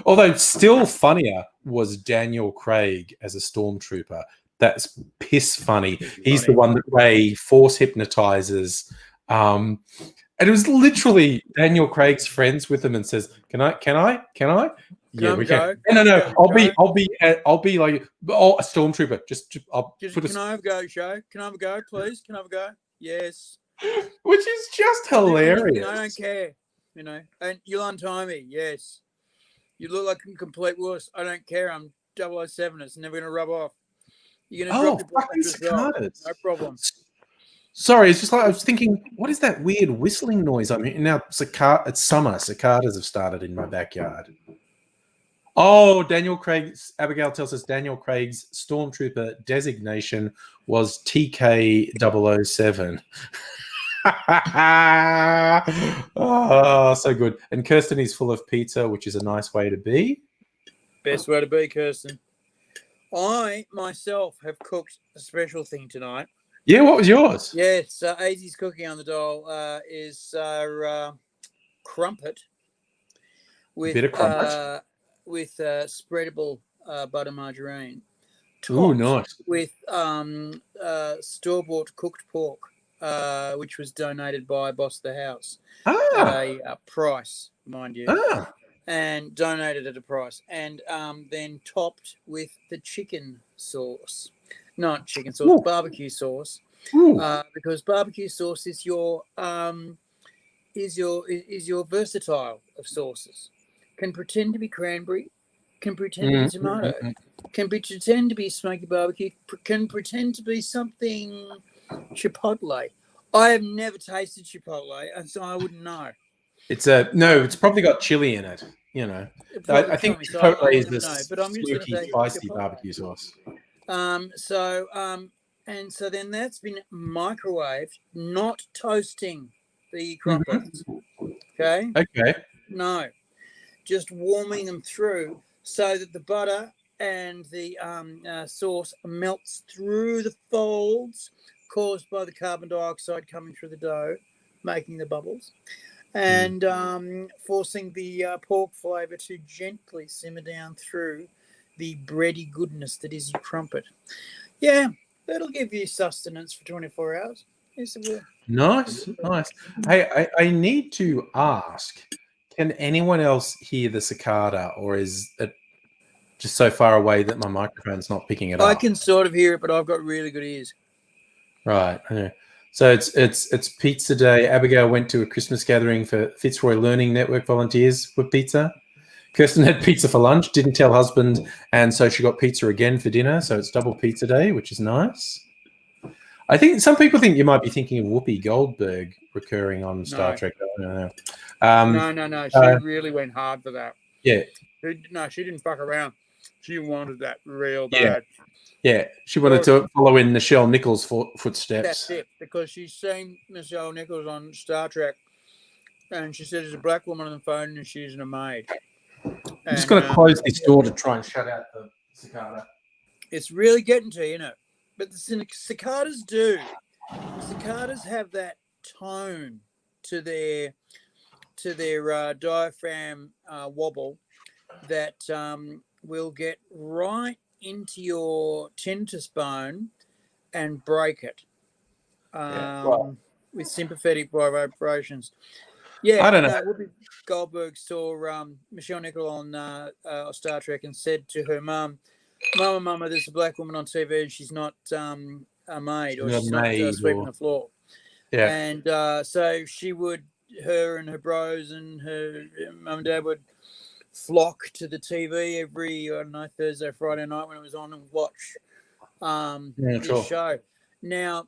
although still funnier was Daniel Craig as a stormtrooper. That's piss funny. He's the one that Ray force hypnotizes. And it was literally Daniel Craig's friends with him and says, "Can I? Yeah, we can." No. I'll be like, a stormtrooper. Just can I have a go, show? Can I have a go, please? Can I have a go? Yes. Which is just hilarious. I don't care, And you'll untie me. Yes. You look like a complete wuss. I don't care. I'm 007. It's never going to rub off. You're going to drop your fucking cicadas. No problem. Sorry, it's just like I was thinking, what is that weird whistling noise? I mean, now it's summer. Cicadas have started in my backyard. Oh, Abigail tells us Daniel Craig's stormtrooper designation was TK007. Oh, so good. And Kirsten is full of pizza, which is a nice way to be. Best way to be, Kirsten. I, myself, have cooked a special thing tonight. Yeah, what was yours? Yes, Azzy's cooking on the dial is crumpet with spreadable butter margarine. Oh, nice. With store-bought cooked pork, which was donated by Boss of the House at a price, mind you. And donated at a price. And then topped with the chicken sauce. Not chicken sauce, barbecue sauce, because barbecue sauce is your versatile of sauces. Can pretend to be cranberry, can pretend to be tomato, can pretend to be smoky barbecue, can pretend to be something chipotle. I have never tasted chipotle, and so I wouldn't know. It's probably got chili in it. I think chipotle is this smoky, spicy barbecue sauce. So then that's been microwaved, not toasting the crumpets. Okay. No, just warming them through so that the butter and the sauce melts through the folds caused by the carbon dioxide coming through the dough, making the bubbles, and forcing the pork flavour to gently simmer down through the bready goodness that is your crumpet. Yeah, that'll give you sustenance for 24 hours. Yes, it will. Nice. Hey, I need to ask, can anyone else hear the cicada, or is it just so far away that my microphone's not picking it up? I can sort of hear it, but I've got really good ears. Right. Okay. So it's pizza day. Abigail went to a Christmas gathering for Fitzroy Learning Network volunteers for pizza. Kirsten had pizza for lunch, didn't tell husband, and so she got pizza again for dinner. So it's double pizza day, which is nice. I think some people think you might be thinking of Whoopi Goldberg recurring on Star Trek. I don't know. No. She really went hard for that. Yeah. No, she didn't fuck around. She wanted that real bad. Yeah, she wanted to follow in Nichelle Nichols' footsteps. That's it, because she's seen Nichelle Nichols on Star Trek, and she said there's a black woman on the phone and she's a maid. I'm just going to close this door to try and shut out the cicada. It's really getting to you, But the cicadas do. Cicadas have that tone to their diaphragm wobble that will get right into your tinnitus bone and break it with sympathetic vibrations. Yeah, I don't know. Whoopi Goldberg saw Michelle Nichols on Star Trek and said to her mum, Mama, there's a black woman on TV and she's not a maid, or she's not sweeping the floor. Yeah. And so her and her bros and her mum and dad would flock to the TV every, I don't know, Thursday, Friday night when it was on and watch this show. Now,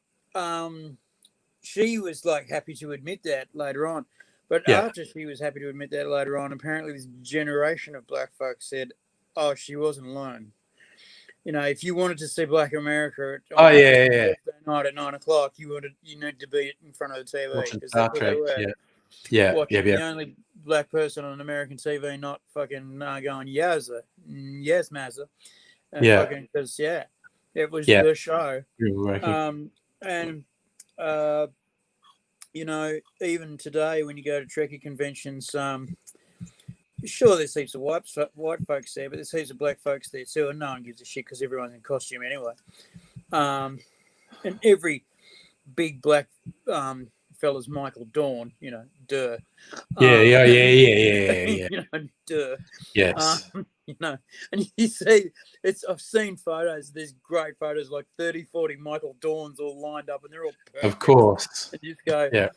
she was like happy to admit that later on. But after she was happy to admit that later on, apparently this generation of black folks said, oh, she wasn't alone. You know, if you wanted to see Black America on Thursday night at 9 o'clock, you need to be in front of the TV. Watching Star Trek, watching the only black person on American TV, not fucking going, yes, Mazza. And fucking, because, it was the show. And, you know, even today when you go to Trekkie conventions, sure, there's heaps of white folks there, but there's heaps of black folks there too, and no one gives a shit because everyone's in costume anyway. And every big black fella's Michael Dawn, you know, duh. Yeah. You know, duh. Yes. You know, and you see, I've seen photos. There's great photos, like 30, 40 Michael Dawns all lined up, and they're all perfect. Of course. And you just go, I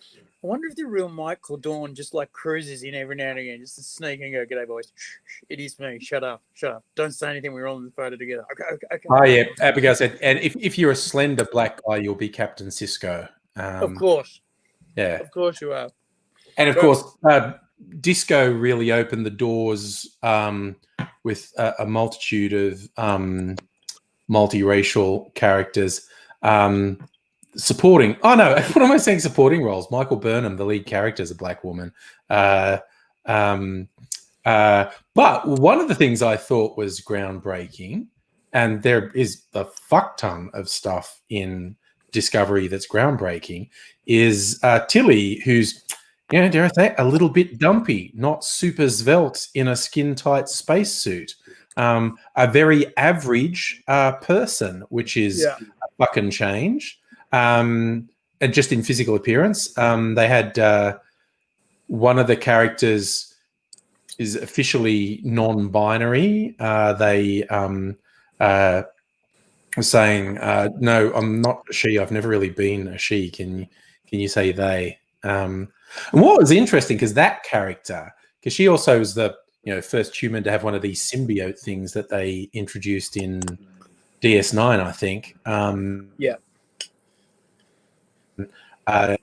wonder if the real Michael Dawn just like cruises in every now and again, just to sneak and go, "G'day, boys. It is me. Shut up. Don't say anything. We're all in the photo together." Okay. Oh yeah, Abigail said, and if you're a slender black guy, you'll be Captain Cisco. Of course. Yeah. Of course you are. And of course, disco really opened the doors with a multitude of multiracial characters. Supporting, what am I saying? Supporting roles. Michael Burnham, the lead character, is a black woman. But one of the things I thought was groundbreaking, and there is a fuck ton of stuff in Discovery that's groundbreaking, is Tilly, who's, you know, dare I say, a little bit dumpy, not super svelte in a skin-tight spacesuit. A very average person, which is a fucking change. And just in physical appearance, they had one of the characters is officially non-binary. They were saying, "No, I'm not a she. I've never really been a she. Can you say they?" And what was interesting, because that character, because she also was the first human to have one of these symbiote things that they introduced in DS9, I think. And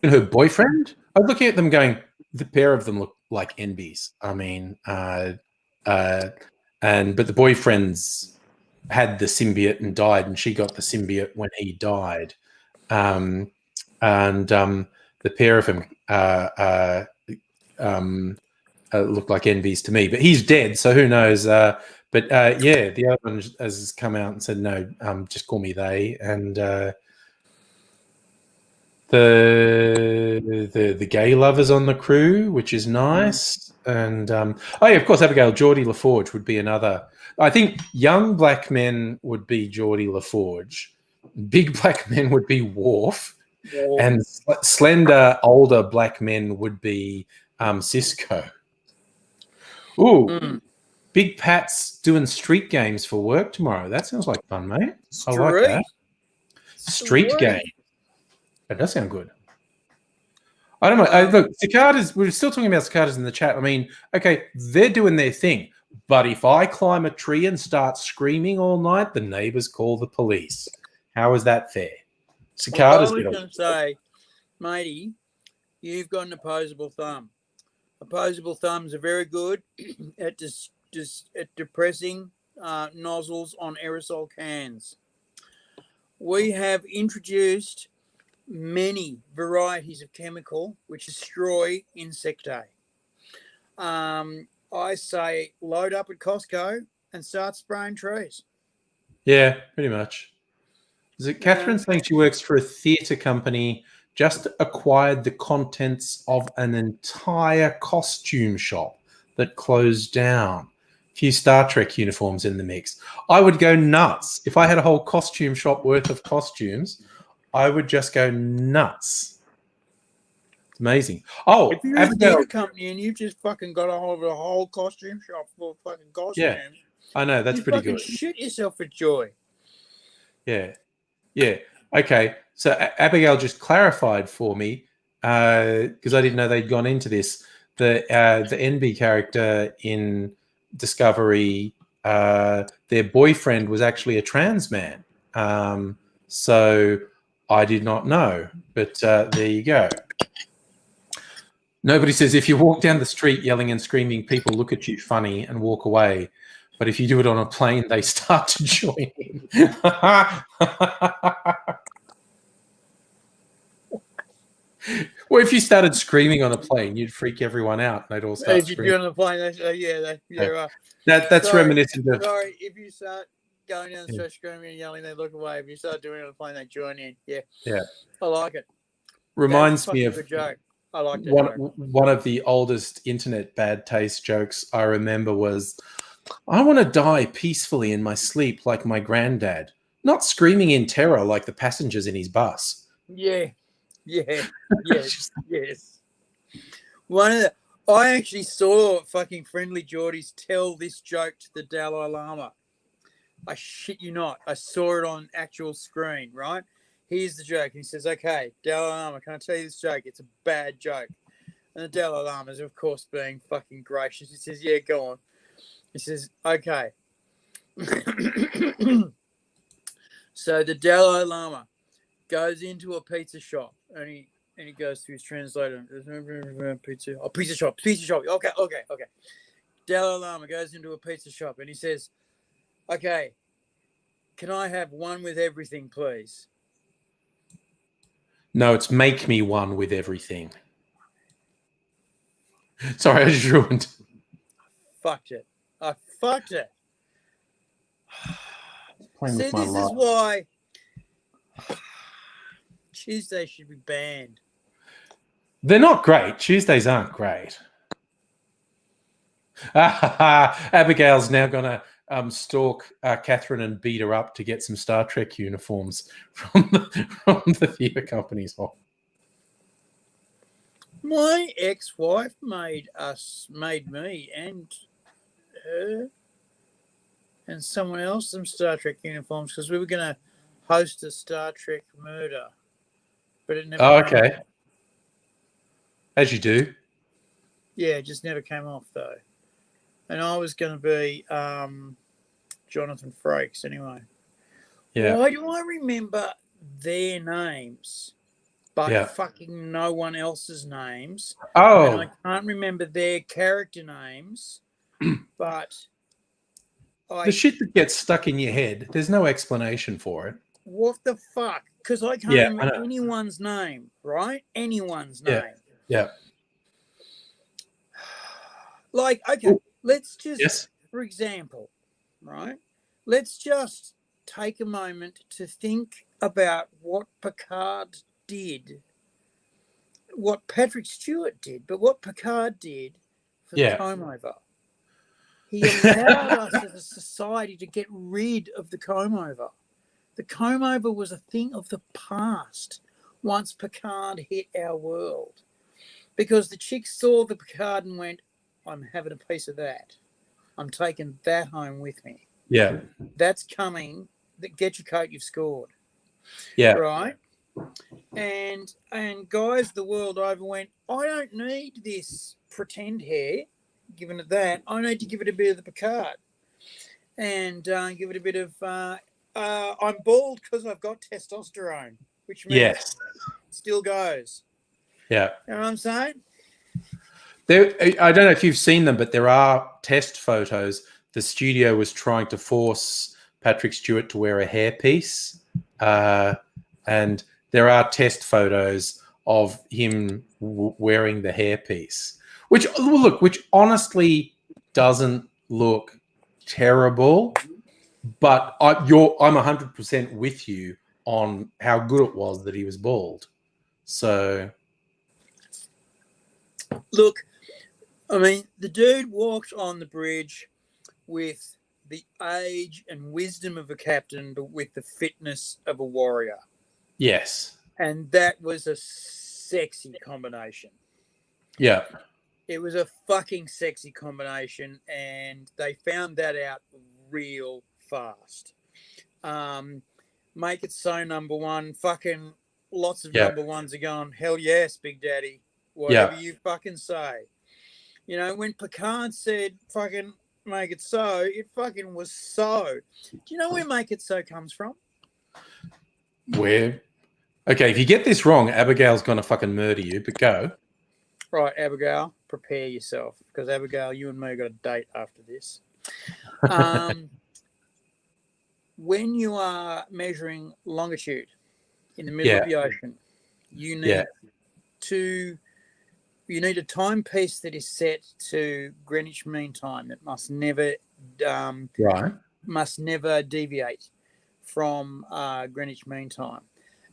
her boyfriend, I was looking at them going, the pair of them look like NBs. I mean, but the boyfriend's had the symbiote and died, and she got the symbiote when he died. And the pair of them look like NBs to me, but he's dead, so who knows? The other one has come out and said, no, just call me they. And the gay lovers on the crew, which is nice. And of course, Abigail, Geordie LaForge would be another. I think young black men would be Geordie LaForge, big black men would be Worf, and slender older black men would be Cisco. Ooh, Big Pat's doing street games for work tomorrow. That sounds like fun, mate. I like that. Street game. That does sound good. I don't know. Look, cicadas, we're still talking about cicadas in the chat. I mean, okay, they're doing their thing. But if I climb a tree and start screaming all night, the neighbors call the police. How is that fair? Cicadas. I was going to say, matey, you've got an opposable thumb. Opposable thumbs are very good at at depressing nozzles on aerosol cans. We have introduced many varieties of chemical which destroy insectae. I say load up at Costco and start spraying trees. Yeah, pretty much. Is it Catherine saying she works for a theatre company, just acquired the contents of an entire costume shop that closed down? A few Star Trek uniforms in the mix. I would go nuts. If I had a whole costume shop worth of costumes, I would just go nuts. It's amazing. Oh, if you're Abigail, a theatre company and you've just fucking got a hold of a whole costume shop full of fucking costumes. Yeah, I know, that's pretty good. Shit yourself for joy. Yeah. Okay, so Abigail just clarified for me because I didn't know they'd gone into this. The NB character in Discovery, their boyfriend was actually a trans man. So I did not know, but there you go. Nobody says if you walk down the street yelling and screaming, people look at you funny and walk away. But if you do it on a plane, they start to join in. Well, if you started screaming on a plane, you'd freak everyone out. They'd all start screaming. If you're on a plane, right. That's reminiscent of. Sorry, if you start going down the street screaming and yelling, they look away. If you start doing it on a plane, they join in. Yeah. I like it. Reminds me of a joke. I like that one of the oldest internet bad taste jokes I remember was, I want to die peacefully in my sleep like my granddad, not screaming in terror like the passengers in his bus. Yeah. Yes. I actually saw fucking Friendly Geordies tell this joke to the Dalai Lama. I shit you not. I saw it on actual screen, right? Here's the joke. He says, okay, Dalai Lama, can I tell you this joke? It's a bad joke. And the Dalai Lama is, of course, being fucking gracious. He says, yeah, go on. He says, okay. So the Dalai Lama goes into a pizza shop and he goes to his translator. Pizza shop. Okay. Dalai Lama goes into a pizza shop and he says, okay, can I have one with everything, please? No, it's make me one with everything. Sorry, I just ruined. I fucked it. See, this is why Tuesdays should be banned. They're not great. Tuesdays aren't great. Abigail's now going to stalk Catherine and beat her up to get some Star Trek uniforms from the theatre company's hall. My ex-wife made me and her and someone else some Star Trek uniforms because we were going to host a Star Trek murder, but it never. Oh, okay. As you do. Yeah, it just never came off though. And I was going to be Jonathan Frakes anyway. Yeah. Why do I remember their names, but fucking no one else's names? Oh. And I can't remember their character names, but the shit that gets stuck in your head, there's no explanation for it. What the fuck? Because I can't remember anyone's name, right? Anyone's name. Yeah. Like, okay, let's just, for example, right? Let's just take a moment to think about what Picard did, what Patrick Stewart did, but what Picard did for the comb-over. He allowed us as a society to get rid of the comb-over. The comb-over was a thing of the past once Picard hit our world. Because the chick saw the Picard and went, I'm having a piece of that. I'm taking that home with me. Yeah. That's coming. Get your coat, you've scored. Yeah. Right? And guys the world over went, I don't need this pretend hair, giving it that. I need to give it a bit of the Picard. And give it a bit of, I'm bald because I've got testosterone, which means it still goes. Yeah. You know what I'm saying? I don't know if you've seen them, but there are test photos. The studio was trying to force Patrick Stewart to wear a hairpiece. And there are test photos of him wearing the hairpiece, which honestly doesn't look terrible. But I'm 100% with you on how good it was that he was bald. So, look, I mean, the dude walked on the bridge with the age and wisdom of a captain, but with the fitness of a warrior. Yes. And that was a sexy combination. Yeah. It was a fucking sexy combination, and they found that out real fast. Make it so number one. Fucking lots of Yeah. number ones are going, hell yes, Big Daddy, whatever you fucking say. You know, when Picard said fucking make it so, it fucking was so. Do you know where make it so comes from? Where? Okay, if you get this wrong, Abigail's going to fucking murder you, but go. Right, Abigail, prepare yourself, because Abigail, you and me got a date after this. When you are measuring longitude in the middle of the ocean, you need a timepiece that is set to Greenwich Mean Time. It must never deviate from Greenwich Mean Time,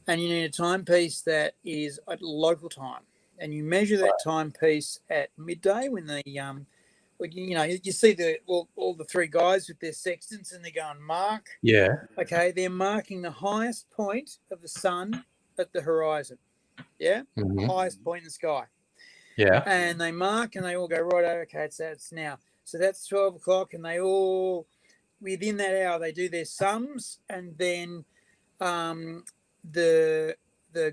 and you need a timepiece that is at local time, and you measure that timepiece at midday when the you see all the three guys with their sextants and they're going mark. Yeah. Okay, they're marking the highest point of the sun at the horizon. Yeah, highest point in the sky. Yeah. And they mark and they all go, right, okay, it's now. So that's 12 o'clock, and they all, within that hour, they do their sums, and then the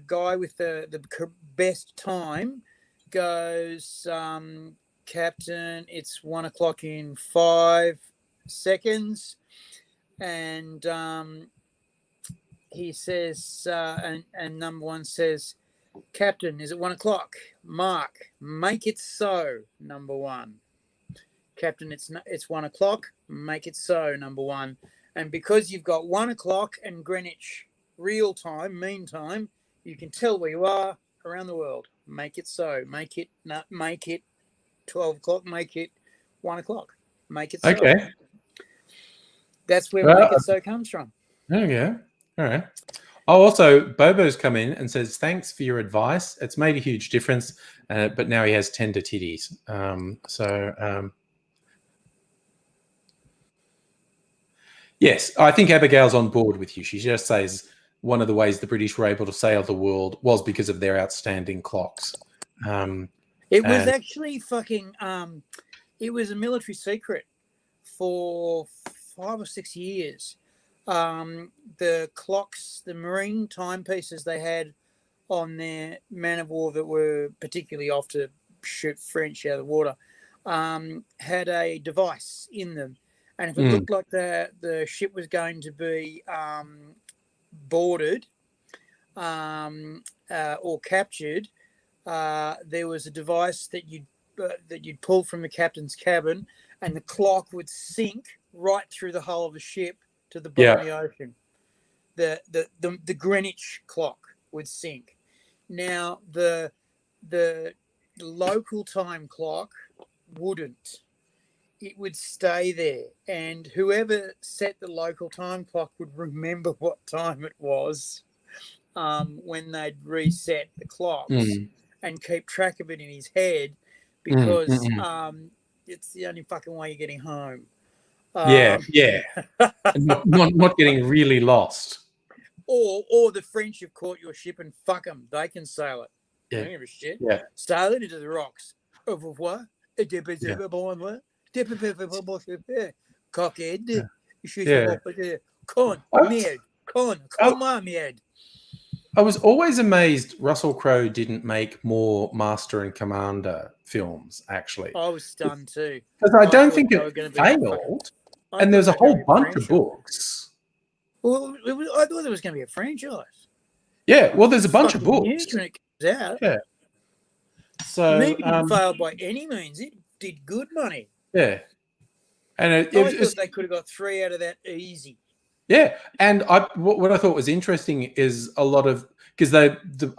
guy with the best time goes, Captain, it's 1 o'clock in 5 seconds. And he says, and number one says, Captain, is it 1 o'clock? Mark, make it so, number one. Captain, it's 1 o'clock, make it so, number one. And because you've got 1 o'clock and Greenwich real time, mean time, you can tell where you are around the world. Make it so. Make it 12 o'clock, make it 1 o'clock. Make it so. Okay. That's where make it so comes from. Okay. All right. Oh, also, Bobo's come in and says, thanks for your advice. It's made a huge difference, but now he has tender titties. Yes, I think Abigail's on board with you. She just says one of the ways the British were able to sail the world was because of their outstanding clocks. It was actually fucking, it was a military secret for 5 or 6 years. The clocks, the marine timepieces they had on their man of war that were particularly off to shoot French out of the water, had a device in them. And if it looked like the ship was going to be boarded or captured, there was a device that you'd pull from the captain's cabin, and the clock would sync right through the hull of the ship to the bottom of the ocean. The Greenwich clock would sync. Now the local time clock wouldn't. It would stay there, and whoever set the local time clock would remember what time it was when they'd reset the clocks and keep track of it in his head, because it's the only fucking way you're getting home. Not getting really lost. Or the French have caught your ship and fuck them. They can sail it. Yeah. They don't give a shit. Yeah. Sail it into the rocks. Au revoir. Cockhead. Merde. I was always amazed Russell Crowe didn't make more Master and Commander films, actually. I was stunned too. Because I don't think it failed. And there's a whole bunch of books. Well, I thought there was going to be a franchise. Yeah, well, there's a bunch of books. Huge when it comes out. Yeah. So it didn't fail by any means. It did good money. Yeah. And I thought they could have got 3 out of that easy. Yeah, and what I thought was interesting is a lot of, because I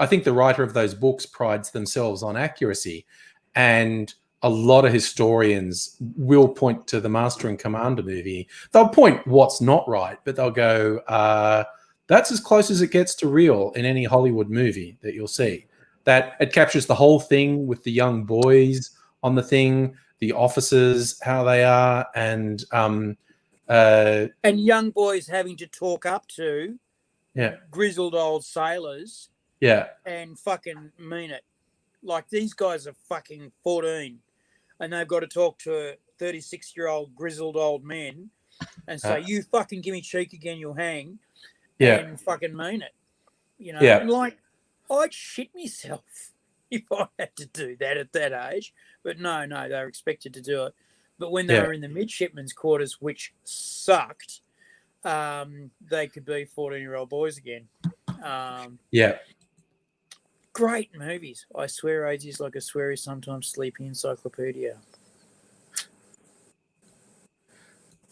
think the writer of those books prides themselves on accuracy, and a lot of historians will point to the Master and Commander movie. They'll point what's not right, but they'll go, that's as close as it gets to real in any Hollywood movie that you'll see. That it captures the whole thing with the young boys on the thing, the officers, how they are, and young boys having to talk up to grizzled old sailors and fucking mean it. Like, these guys are fucking 14 and they've got to talk to 36-year-old grizzled old men and say, you fucking give me cheek again, you'll hang, and fucking mean it. You know, I'd shit myself if I had to do that at that age. But no, they were expected to do it. But when they were in the midshipmen's quarters, which sucked, they could be 14-year-old boys again. Great movies. I swear age is like a sweary, sometimes sleepy encyclopedia.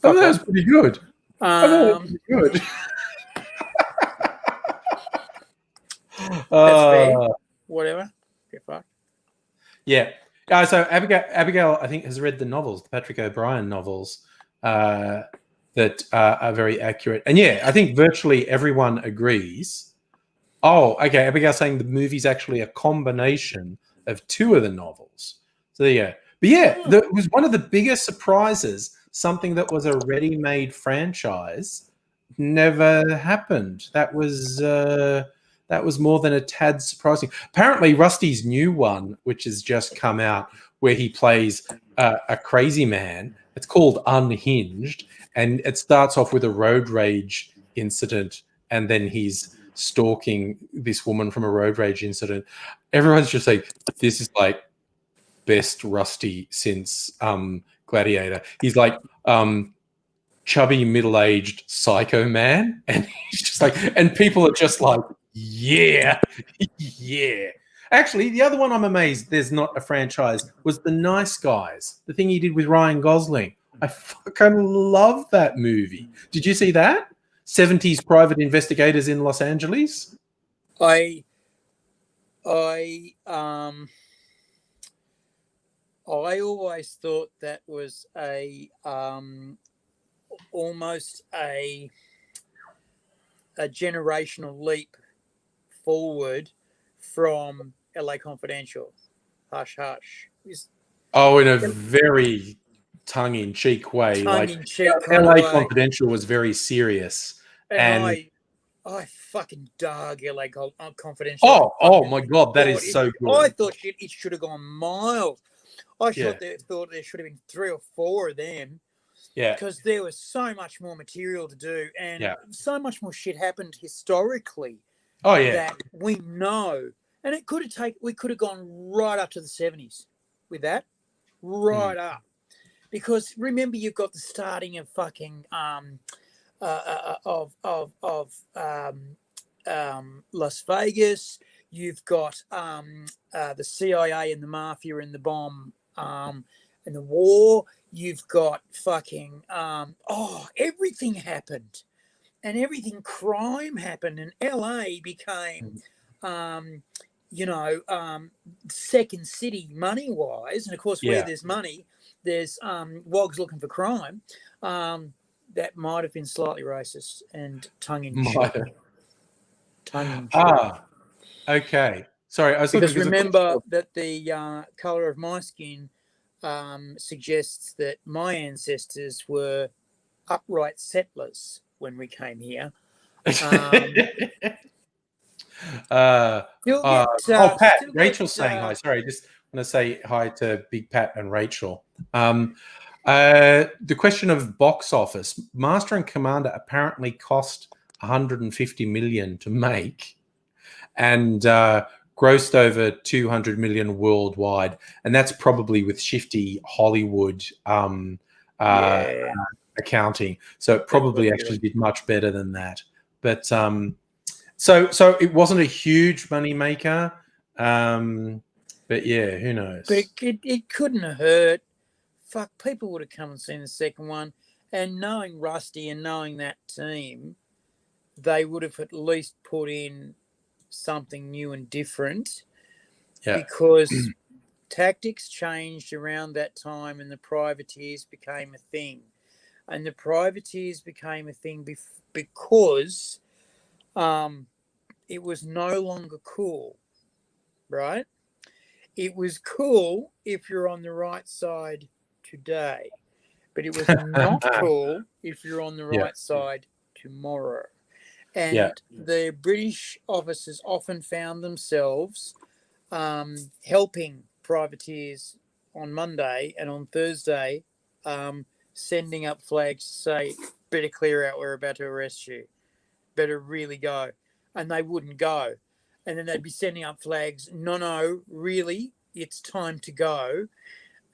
Oh, that was pretty good. Good. That's fair. Whatever. Get fucked. Yeah. So Abigail, I think, has read the novels, the Patrick O'Brian novels, that are very accurate. And yeah, I think virtually everyone agrees. Oh, okay. Abigail's saying the movie's actually a combination of two of the novels. So yeah. But yeah, it was one of the biggest surprises. Something that was a ready-made franchise never happened. That was more than a tad surprising. Apparently, Rusty's new one, which has just come out, where he plays a crazy man. It's called Unhinged, and it starts off with a road rage incident, and then he's stalking this woman from a road rage incident. Everyone's just like, this is like best Rusty since Gladiator. He's like chubby middle-aged psycho man, and he's just like, and people are just like, yeah. Actually, the other one I'm amazed there's not a franchise was The Nice Guys, the thing he did with Ryan Gosling. I fucking love that movie. Did you see that? 70s private investigators in Los Angeles. I always thought that was almost a generational leap forward from LA Confidential. Hush Hush. Oh, in a very tongue-in-cheek way. Tongue-in-cheek LA Confidential was very serious. And I fucking dug LA Confidential. Oh my God, that is so good. I thought it should have gone mild. I thought there should have been 3 or 4 of them. Yeah. Because there was so much more material to do, and so much more shit happened historically. Oh yeah. That we know. And we could have gone right up to the 70s with that. Right up. Because remember, you've got the starting of fucking Las Vegas. You've got the CIA and the mafia and the bomb and the war. You've got fucking everything happened, and everything crime happened, and LA became second city money wise. And of course, where there's money, there's wogs looking for crime. That might have been slightly racist and tongue-in-cheek. Okay. Sorry, I was because remember that the color of my skin suggests that my ancestors were upright settlers when we came here. Pat, Rachel's saying hi. Sorry, just want to say hi to Big Pat and Rachel. The question of box office. Master and Commander apparently cost 150 million to make, and grossed over 200 million worldwide, and that's probably with shifty Hollywood accounting. So it probably actually did much better than that. But so it wasn't a huge money maker. But yeah, who knows? But it couldn't have hurt. Fuck, people would have come and seen the second one, and knowing Rusty and knowing that team, they would have at least put in something new and different, because tactics changed around that time, and the privateers became a thing. And the privateers became a thing because it was no longer cool, right? It was cool if you're on the right side today, but it was not cool if you're on the right side tomorrow. And the British officers often found themselves helping privateers on Monday, and on Thursday sending up flags to say, better clear out, we're about to arrest you. Better really go. And they wouldn't go. and then they'd be sending up flags. No, really, it's time to go.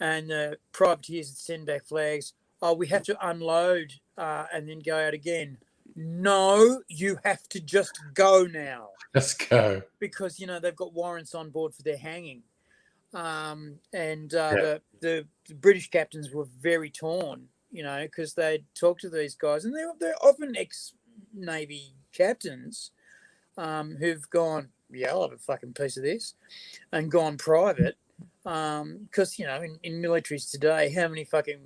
And the privateers would send back flags. Oh, we have to unload and then go out again. No, you have to just go now. Let's go. Because, they've got warrants on board for their hanging. The British captains were very torn, because they'd talk to these guys. And they're often ex-Navy captains who've gone, yeah, I'll have a fucking piece of this, and gone private. Because, in militaries today, how many fucking,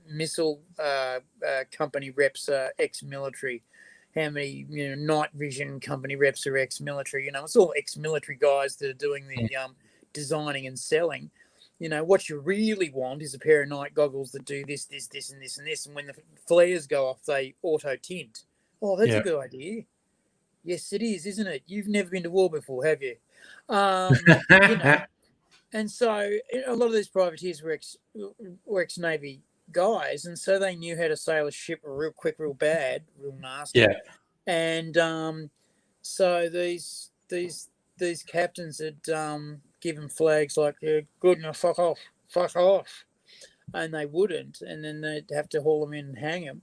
missile company reps are ex-military? How many, night vision company reps are ex-military? It's all ex-military guys that are doing the designing and selling. What you really want is a pair of night goggles that do this, this, this, and this, and this. And when the flares go off, they auto-tint. Oh, that's a good idea. Yes, it is, isn't it? You've never been to war before, have you? And so a lot of these privateers were ex-Navy guys, and so they knew how to sail a ship real quick, real bad, real nasty. Yeah. And so these captains had given flags like, good, now fuck off. And they wouldn't, and then they'd have to haul them in and hang them.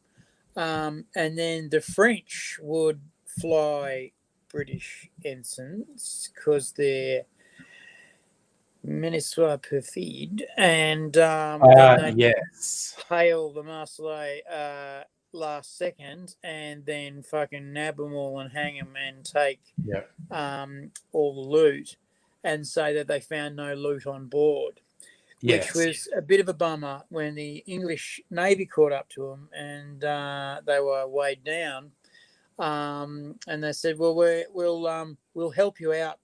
And then the French would fly British ensigns because they're Menissoir perfide, and then they hail the Marseillais last second, and then fucking nab them all and hang them and take all the loot, and say that they found no loot on board. Which was a bit of a bummer when the English Navy caught up to them, and they were weighed down. And they said, "Well, we'll help you out.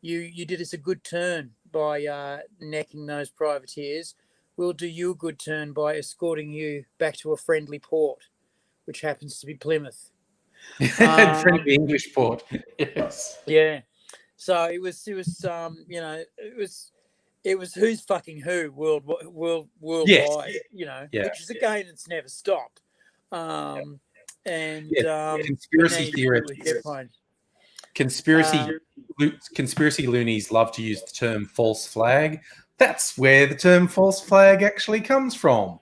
You did us a good turn by necking those privateers. We'll do you a good turn by escorting you back to a friendly port, which happens to be Plymouth." Friendly English port. Yes. Yeah. So it was who's fucking who worldwide, which is again, it's never stopped. Conspiracy theorists. Conspiracy loonies love to use the term false flag. That's where the term false flag actually comes from.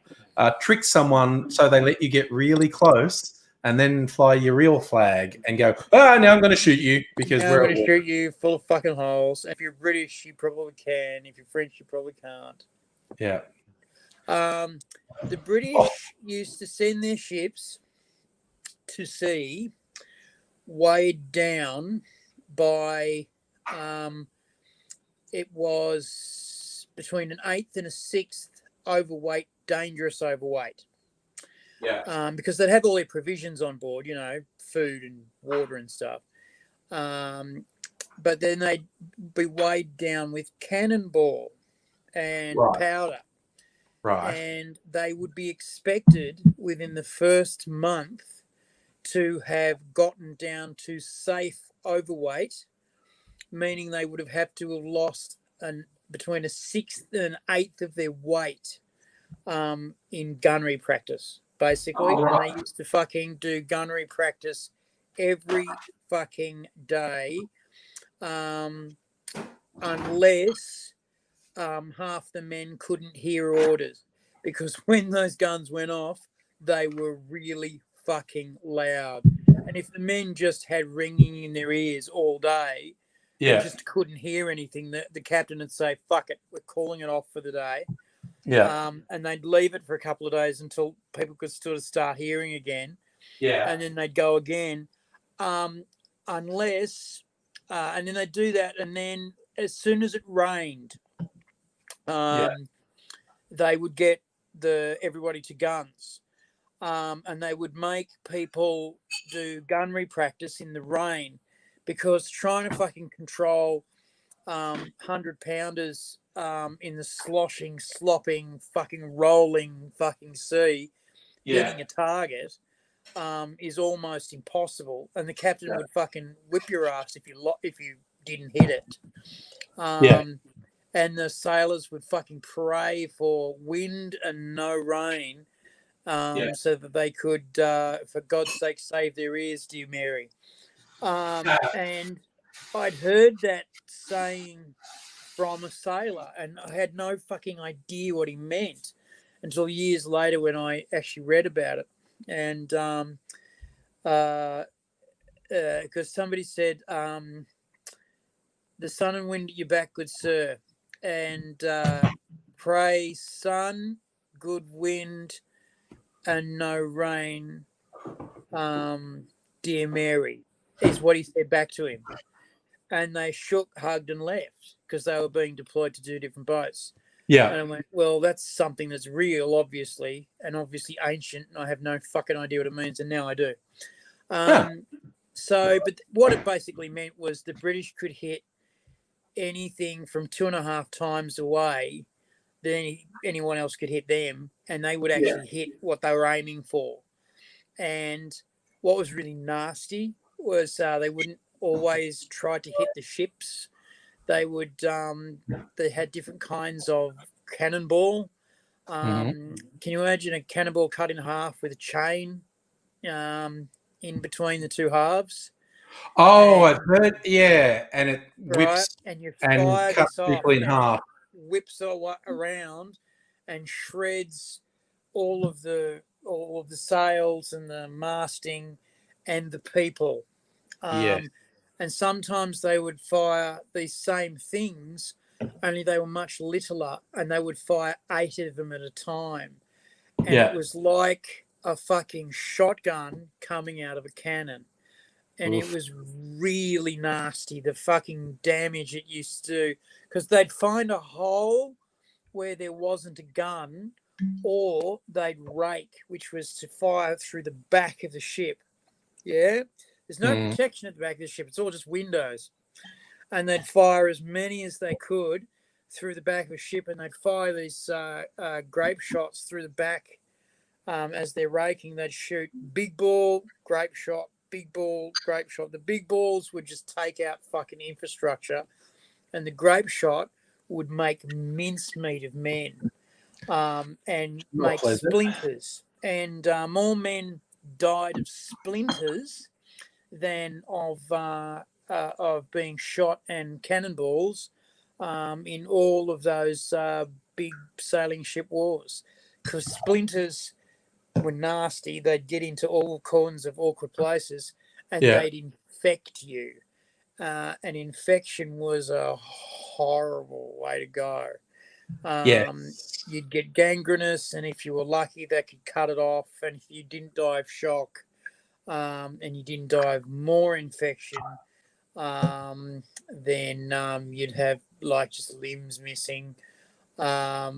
Trick someone so they let you get really close and then fly your real flag and go, now I'm going to shoot you because we're going to shoot you full of fucking holes. If you're British, you probably can. If you're French, you probably can't. Yeah. The British used to send their ships to sea weighed down by it was between an 1/8 and a 1/6 overweight, dangerous overweight. Yeah. Because they'd have all their provisions on board, food and water and stuff. But then they'd be weighed down with cannonball and powder. Right. And they would be expected within the first month to have gotten down to safe overweight, meaning they would have had to have lost between a 1/6 and an 1/8 of their weight in gunnery practice, basically. And they used to fucking do gunnery practice every fucking day, unless half the men couldn't hear orders, because when those guns went off, they were really fucking loud. And if the men just had ringing in their ears all day, and just couldn't hear anything, the captain would say, "Fuck it, we're calling it off for the day." Yeah. And they'd leave it for a couple of days until people could sort of start hearing again. Yeah. And then they'd go again, and then they'd do that. And then as soon as it rained, they would get everybody to guns. And they would make people do gunnery practice in the rain, because trying to fucking control 100-pounders in the sloshing, slopping, fucking rolling fucking sea, hitting a target is almost impossible. And the captain would fucking whip your ass if you didn't hit it. And the sailors would fucking pray for wind and no rain, so that they could, for God's sake, save their ears, dear Mary. And I'd heard that saying from a sailor, and I had no fucking idea what he meant until years later when I actually read about it. And because somebody said, the sun and wind at your back, good sir, and pray sun, good wind, and no rain, dear Mary, is what he said back to him. And they shook, hugged, and left because they were being deployed to 2 different boats. Yeah. And I went, well, that's something that's real, obviously, and obviously ancient, and I have no fucking idea what it means, and now I do. So, but what it basically meant was the British could hit anything from 2.5 times away than anyone else could hit them, and they would actually hit what they were aiming for. And what was really nasty was they wouldn't always try to hit the ships. They would they had different kinds of cannonball. Can you imagine a cannonball cut in half with a chain in between the 2 halves? Oh, I've heard, and it whips and you and fire cuts this off, people in and half. it whips around and shreds all of the sails and the masting and the people. And sometimes they would fire these same things, only they were much littler, and they would fire 8 of them at a time. And it was like a fucking shotgun coming out of a cannon. And it was really nasty, the fucking damage it used to do. Because they'd find a hole where there wasn't a gun, or they'd rake, which was to fire through the back of the ship. Yeah? There's no protection at the back of the ship. It's all just windows. And they'd fire as many as they could through the back of a ship, and they'd fire these grape shots through the back as they're raking. They'd shoot big ball, grape shot, big ball, grape shot. The big balls would just take out fucking infrastructure, and the grape shot would make mincemeat of men and make splinters. And more men died of splinters than of being shot and cannonballs in all of those big sailing ship wars, because splinters were nasty. They'd get into all kinds of awkward places, and they'd infect you. An infection was a horrible way to go. You'd get gangrenous, and if you were lucky, they could cut it off. And if you didn't die of shock, and you didn't die of more infection, then you'd have like just limbs missing. A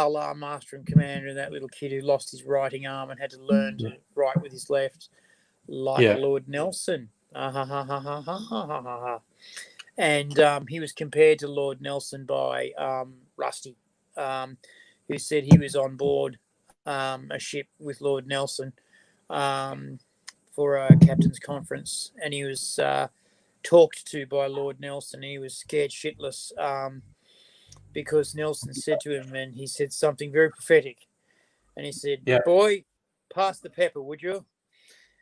la Master and Commander, and that little kid who lost his writing arm and had to learn to write with his left, like Lord Nelson. And he was compared to Lord Nelson by Rusty, who said he was on board a ship with Lord Nelson for a captain's conference, and he was talked to by Lord Nelson, and he was scared shitless because Nelson said to him, and he said something very prophetic, and he said, "Boy, pass the pepper, would you?"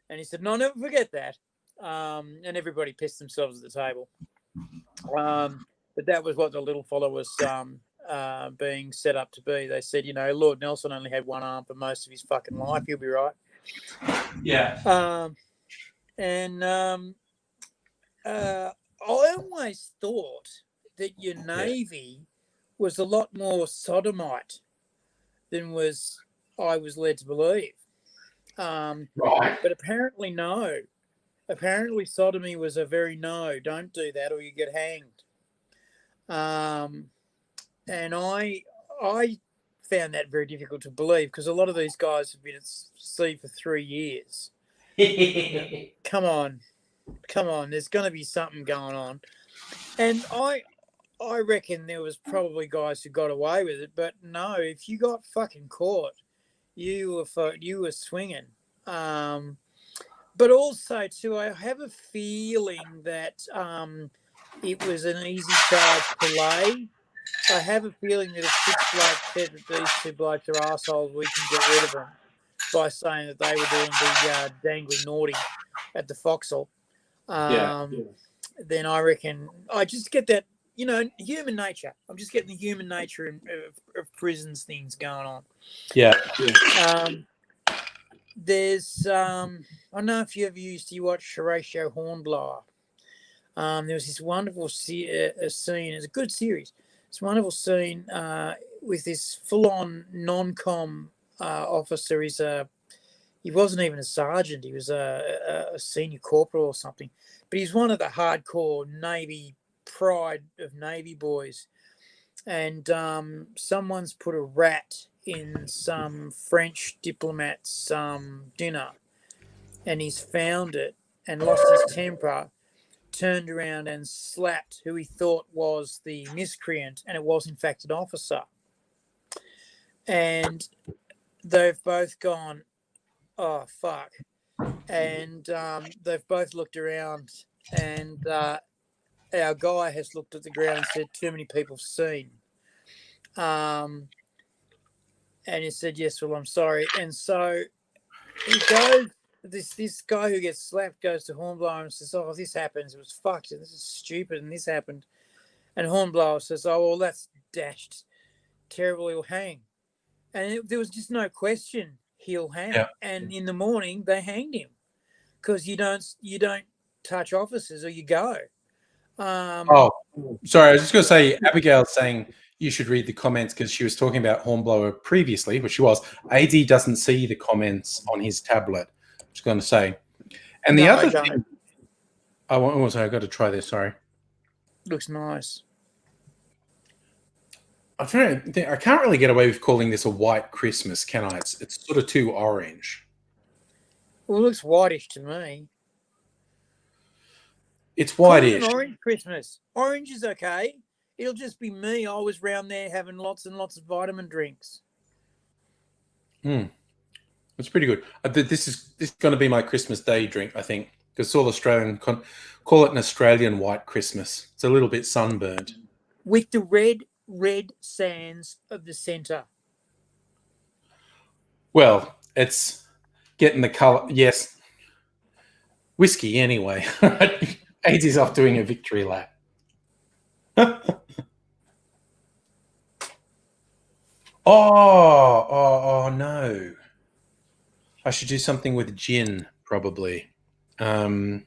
And he said, "No, I'll never forget that." And everybody pissed themselves at the table. But that was what the little fellow was being set up to be. They said, Lord Nelson only had one arm for most of his fucking life. He'll be right. I always thought that your Navy was a lot more sodomite than I was led to believe. But apparently no. Apparently sodomy was a very no, don't do that or you get hanged. And I found that very difficult to believe, because a lot of these guys have been at sea for 3 years. Come on. There's going to be something going on. And I reckon there was probably guys who got away with it, but no, if you got fucking caught, you were swinging. But also, too, I have a feeling that it was an easy charge to lay. I have a feeling that if 6 blokes said that these 2 blokes are assholes, we can get rid of them by saying that they were doing the dangling naughty at the forecastle. then I reckon I just get that, human nature. I'm just getting the human nature of prisons things going on. Yeah. There's I don't know if you ever used to watch Horatio Hornblower. There was this wonderful scene. It's a good series. It's a wonderful scene with this full-on non-com officer. He wasn't even a sergeant. He was a senior corporal or something. But he's one of the hardcore Navy pride of Navy boys. And someone's put a rat in some French diplomat's dinner, and he's found it and lost his temper, turned around and slapped who he thought was the miscreant, and it was in fact an officer. And they've both gone, oh fuck, and they've both looked around, and our guy has looked at the ground and said, too many people have seen. And he said, yes, well, I'm sorry. And so he goes, this guy who gets slapped goes to Hornblower and says, oh, this happens, it was fucked, and this is stupid, and this happened. And Hornblower says, oh, well, that's dashed terrible, he'll hang. And there was just no question he'll hang. Yeah. And in the morning they hanged him, because you don't touch officers or you go. Sorry, I was just going to say, Abigail's saying you should read the comments because she was talking about Hornblower previously, which she was. AD doesn't see the comments on his tablet. I was going to say. And the other thing... I've got to try this, sorry. Looks nice. I can't really get away with calling this a white Christmas, can I? It's sort of too orange. Well, it looks whitish to me. It's whitish. An orange Christmas. Orange is okay. It'll just be me. I was round there having lots and lots of vitamin drinks. It's pretty good. This is going to be my Christmas Day drink, I think, because it's all Australian. Call it an Australian white Christmas. It's a little bit sunburned. With the red sands of the centre. Well, it's getting the colour. Yes. Whiskey, anyway. AD's off doing a victory lap. Oh no. I should do something with gin, probably. Where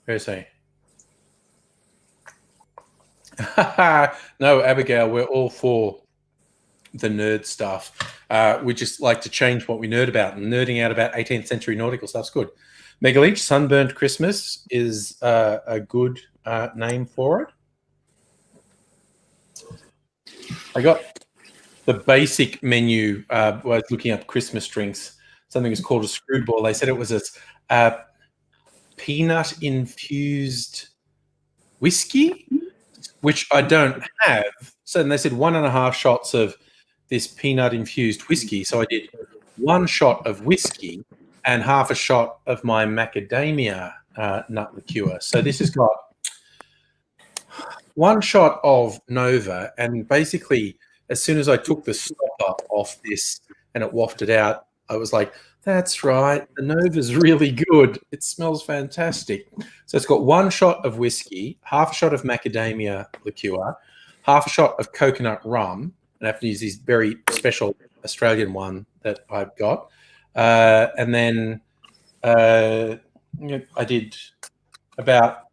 is he? No, Abigail, we're all for the nerd stuff. We just like to change what we nerd about, and nerding out about 18th century nautical stuff's good. Megaleech, Sunburnt Christmas is a good name for it. I got the basic menu while I was looking up Christmas drinks. Something is called a screwball. They said it was a peanut-infused whiskey, which I don't have. So they said 1.5 shots of this peanut-infused whiskey. So I did 1 shot of whiskey and 1/2 shot of my macadamia nut liqueur. So this has got 1 shot of Nova, and basically as soon as I took the stopper off this and it wafted out, I was like, that's right, the Nova's really good. It smells fantastic. So it's got 1 shot of whiskey, 1/2 shot of macadamia liqueur, 1/2 shot of coconut rum, and I have to use this very special Australian one that I've got. And then I did about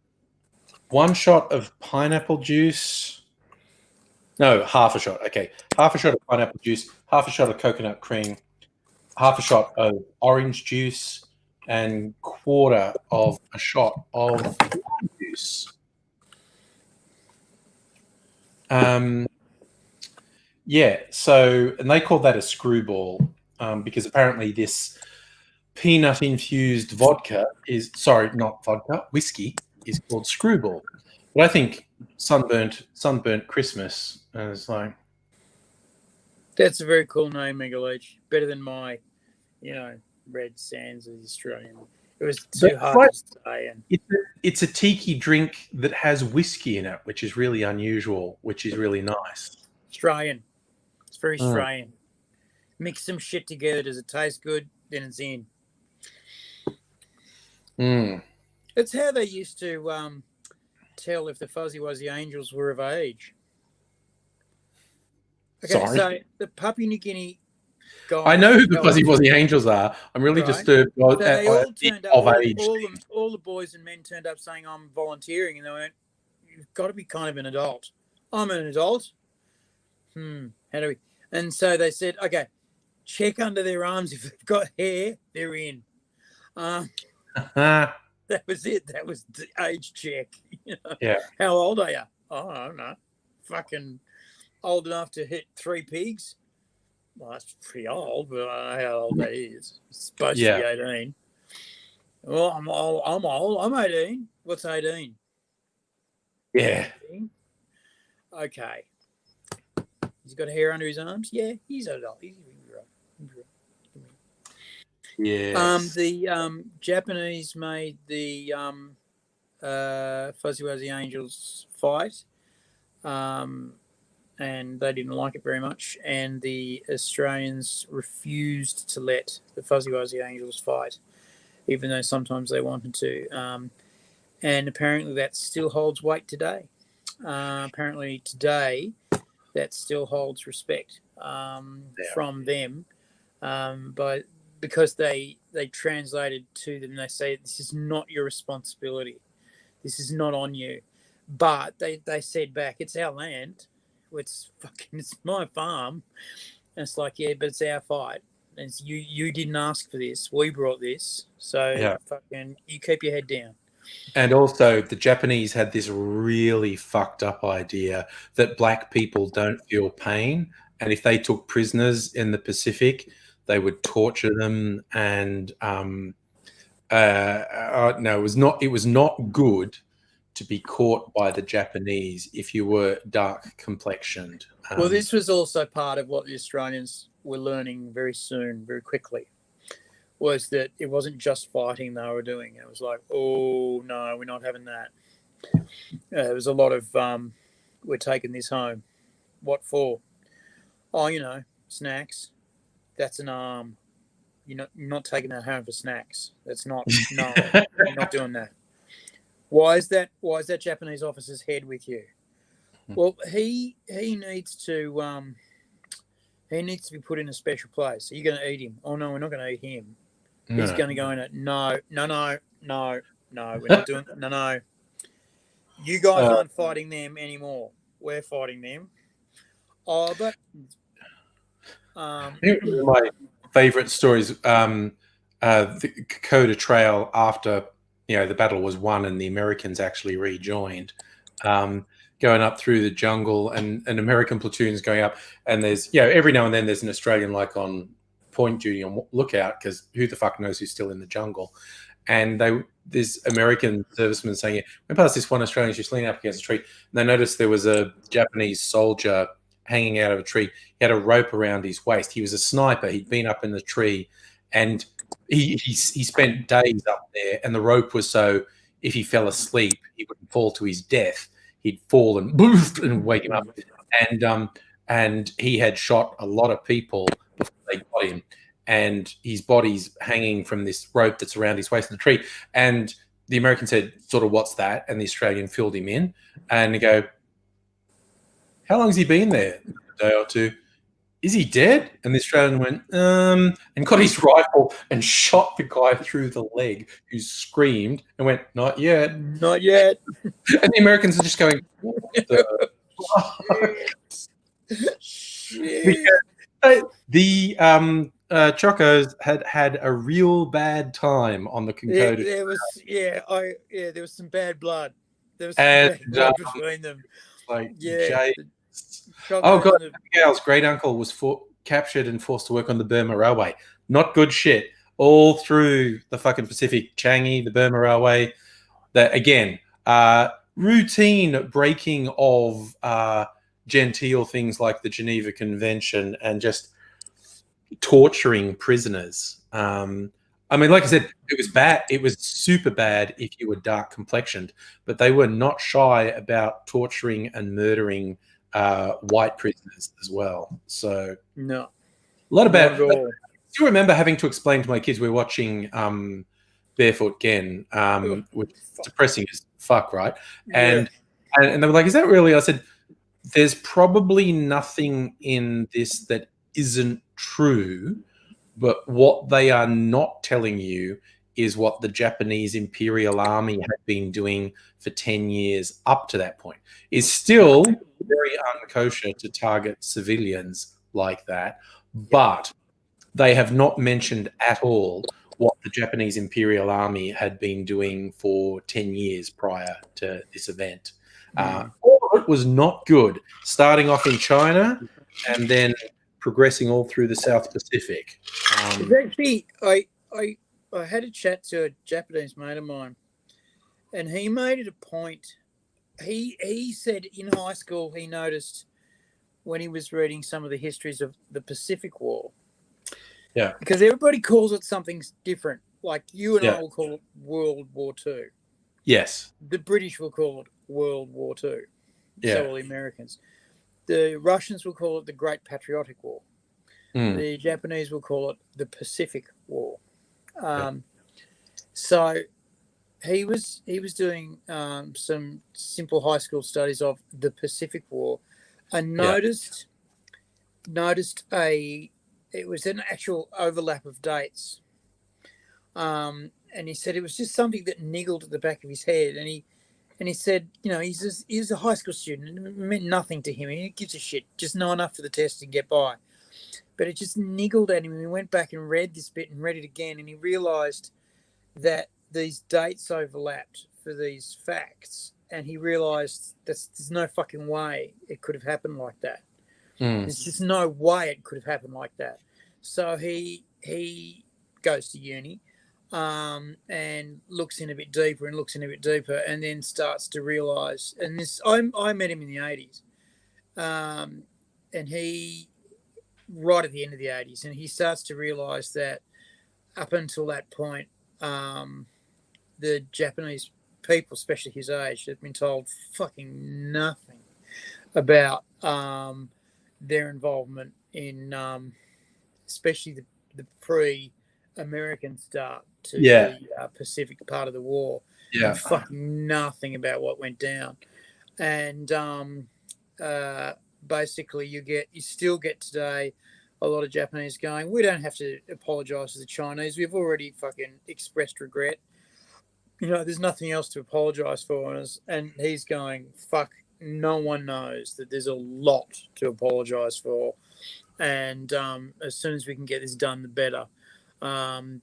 1 shot of pineapple juice. No, 1/2 shot. Okay, 1/2 shot of pineapple juice, 1/2 shot of coconut cream, 1/2 shot of orange juice, and 1/4 of a shot of lime juice. Yeah. So, and they call that a screwball because apparently this peanut-infused whiskey is called screwball. But I think sunburnt Christmas is like. That's a very cool name, Megaleech. Better than my, Red Sands of the Australian. It was too hard to say. It's a tiki drink that has whiskey in it, which is really unusual, which is really nice. Australian. It's very Australian. Mix some shit together. Does it taste good? then it's in. Mm. It's how they used to tell if the Fuzzy Wuzzy Angels were of age. Okay, Sorry. so the Papua New Guinea guys. I know who the Fuzzy Wuzzy Angels are. I'm really disturbed So they all turned up. of age. All the boys and men turned up saying, "I'm volunteering," and they went, "You've got to be kind of an adult." I'm an adult. How do we? And so they said, "Okay, check under their arms. If they've got hair, they're in." That was it. That was the age check. You know? Yeah. How old are you? Oh, I don't know. Fucking old enough to hit 3 pigs. Well, that's pretty old, but I don't know how old that is. It's supposed to be 18. Well, I'm old. I'm 18. What's 18? Yeah. 18? Okay. He's got hair under his arms? Yeah, he's adult. He's Yes. The Japanese made the Fuzzy Wuzzy Angels fight, and they didn't like it very much. And the Australians refused to let the Fuzzy Wuzzy Angels fight, even though sometimes they wanted to. And apparently that still holds weight today. Apparently today that still holds respect from them, but because they translated to them, they say this is not your responsibility, this is not on you. But they said back, it's our land, it's my farm. And it's like, yeah, but it's our fight. And it's, you didn't ask for this, we brought this, so fucking you keep your head down. And also, the Japanese had this really fucked up idea that black people don't feel pain, and if they took prisoners in the Pacific, they would torture them. And no, it was not good to be caught by the Japanese if you were dark complexioned. Well, this was also part of what the Australians were learning very quickly. Was that it wasn't just fighting they were doing. It was like, oh, no, we're not having that. There was a lot of, we're taking this home. What for? Oh, snacks. That's an arm. You're not taking that home for snacks. That's not, no, you're not doing that. Why is that Japanese officer's head with you? Well, he needs to be put in a special place. Are you going to eat him? Oh, no, we're not going to eat him. He's going to go in it. No, we're not doing that. No. You guys aren't fighting them anymore. We're fighting them. Oh, but one of my favorite stories, the Cicadas Trail, after the battle was won and the Americans actually rejoined, going up through the jungle, and American platoons going up, and there's every now and then there's an Australian like on point duty on lookout, because who the fuck knows who's still in the jungle. And this American serviceman saying, "Yeah, we passed this one Australian, she's leaning up against a tree," and they noticed there was a Japanese soldier hanging out of a tree. He had a rope around his waist. He was a sniper. He'd been up in the tree, and he spent days up there, and the rope was so if he fell asleep, he wouldn't fall to his death. He'd fall and wake him up. And he had shot a lot of people before they got him, and his body's hanging from this rope that's around his waist in the tree. And the American said, sort of, "What's that?" And the Australian filled him in, and they go, "How long's he been there?" "A day or two." "Is he dead?" And the Australian went, and got his rifle and shot the guy through the leg, who screamed and went, "Not yet." Not yet. And the Americans are just going, "What the Shit. The Chocos had a real bad time on the Cicadas. There was some bad blood. There was some bad blood between them. Oh god, Abigail's great uncle was captured and forced to work on the Burma Railway. Not good shit. All through the fucking Pacific, Changi, the Burma Railway. That again, routine breaking of genteel things like the Geneva Convention, and just torturing prisoners. I mean, like I said, it was bad. It was super bad if you were dark complexioned, but they were not shy about torturing and murdering white prisoners as well. So no, a lot of bad. still remember having to explain to my kids we're watching Barefoot Gen, which is depressing as fuck, right? And they were like, "Is that really?" I said, "There's probably nothing in this that isn't true, but what they are not telling you is what the Japanese Imperial Army had been doing for 10 years up to that point. Is still very unkosher to target civilians like that, but they have not mentioned at all what the Japanese Imperial Army had been doing for 10 years prior to this event. All of it was not good, starting off in China and then progressing all through the South Pacific. Actually, I had a chat to a Japanese mate of mine, and he made it a point. He said in high school he noticed when he was reading some of the histories of the Pacific War. Yeah. Because everybody calls it something different. Like you and I will call it World War II. Yes. The British will call it World War II. Yeah. So will the Americans. The Russians will call it the Great Patriotic War. The Japanese will call it the Pacific War. So he was doing some simple high school studies of the Pacific War, and noticed it was an actual overlap of dates. And he said it was just something that niggled at the back of his head. And he said, you know, he's a high school student, and it meant nothing to him. He gives a shit, just know enough for the test and get by. But it just niggled at him, and he went back and read this bit and read it again, and he realised that these dates overlapped for these facts, and he realised that there's no fucking way it could have happened like that. There's just no way it could have happened like that. So he goes to uni and looks in a bit deeper and then starts to realise, and this I met him in the 80s, and he right at the end of the 80s, and he starts to realise that up until that point the Japanese people, especially his age, have been told fucking nothing about their involvement in especially the pre-American start to the Pacific part of the war. And fucking nothing about what went down. And basically you still get today a lot of Japanese going, we don't have to apologise to the Chinese. We've already fucking expressed regret. You know, there's nothing else to apologise for. And he's going, fuck, no one knows that there's a lot to apologise for. And as soon as we can get this done, the better.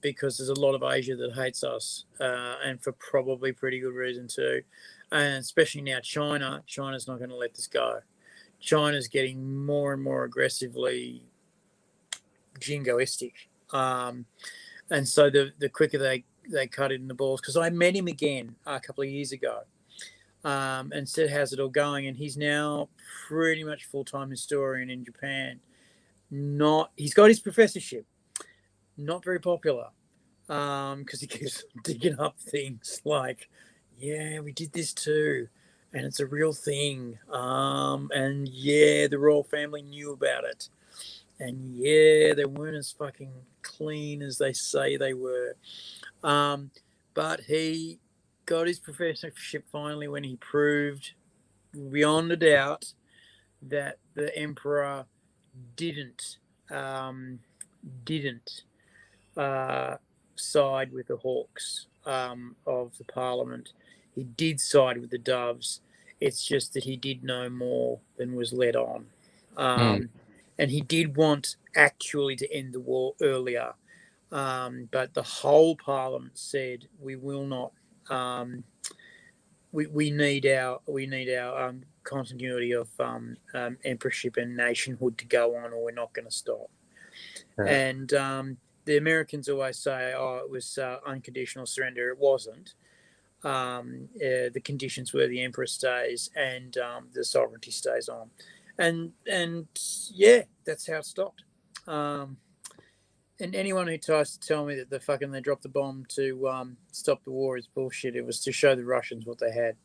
Because there's a lot of Asia that hates us, and for probably pretty good reason too. And especially now China's not going to let this go. China's getting more and more aggressively jingoistic. And so the quicker they cut it in the balls, because I met him again a couple of years ago, and said, how's it all going? And he's now pretty much full-time historian in Japan. He's got his professorship, not very popular, because he keeps digging up things like, yeah, we did this too, and it's a real thing, and yeah, the royal family knew about it, and yeah, they weren't as fucking clean as they say they were. But he got his professorship finally when he proved beyond a doubt that the emperor didn't side with the hawks of the parliament. He did side with the doves. It's just that he did know more than was let on. And he did want actually to end the war earlier. But the whole parliament said, we will not. We need our continuity of emperorship and nationhood to go on, or we're not going to stop. And the Americans always say, oh, it was unconditional surrender. It wasn't. The conditions were the emperor stays and the sovereignty stays on. And yeah, that's how it stopped. And anyone who tries to tell me that they dropped the bomb to stop the war is bullshit. It was to show the Russians what they had.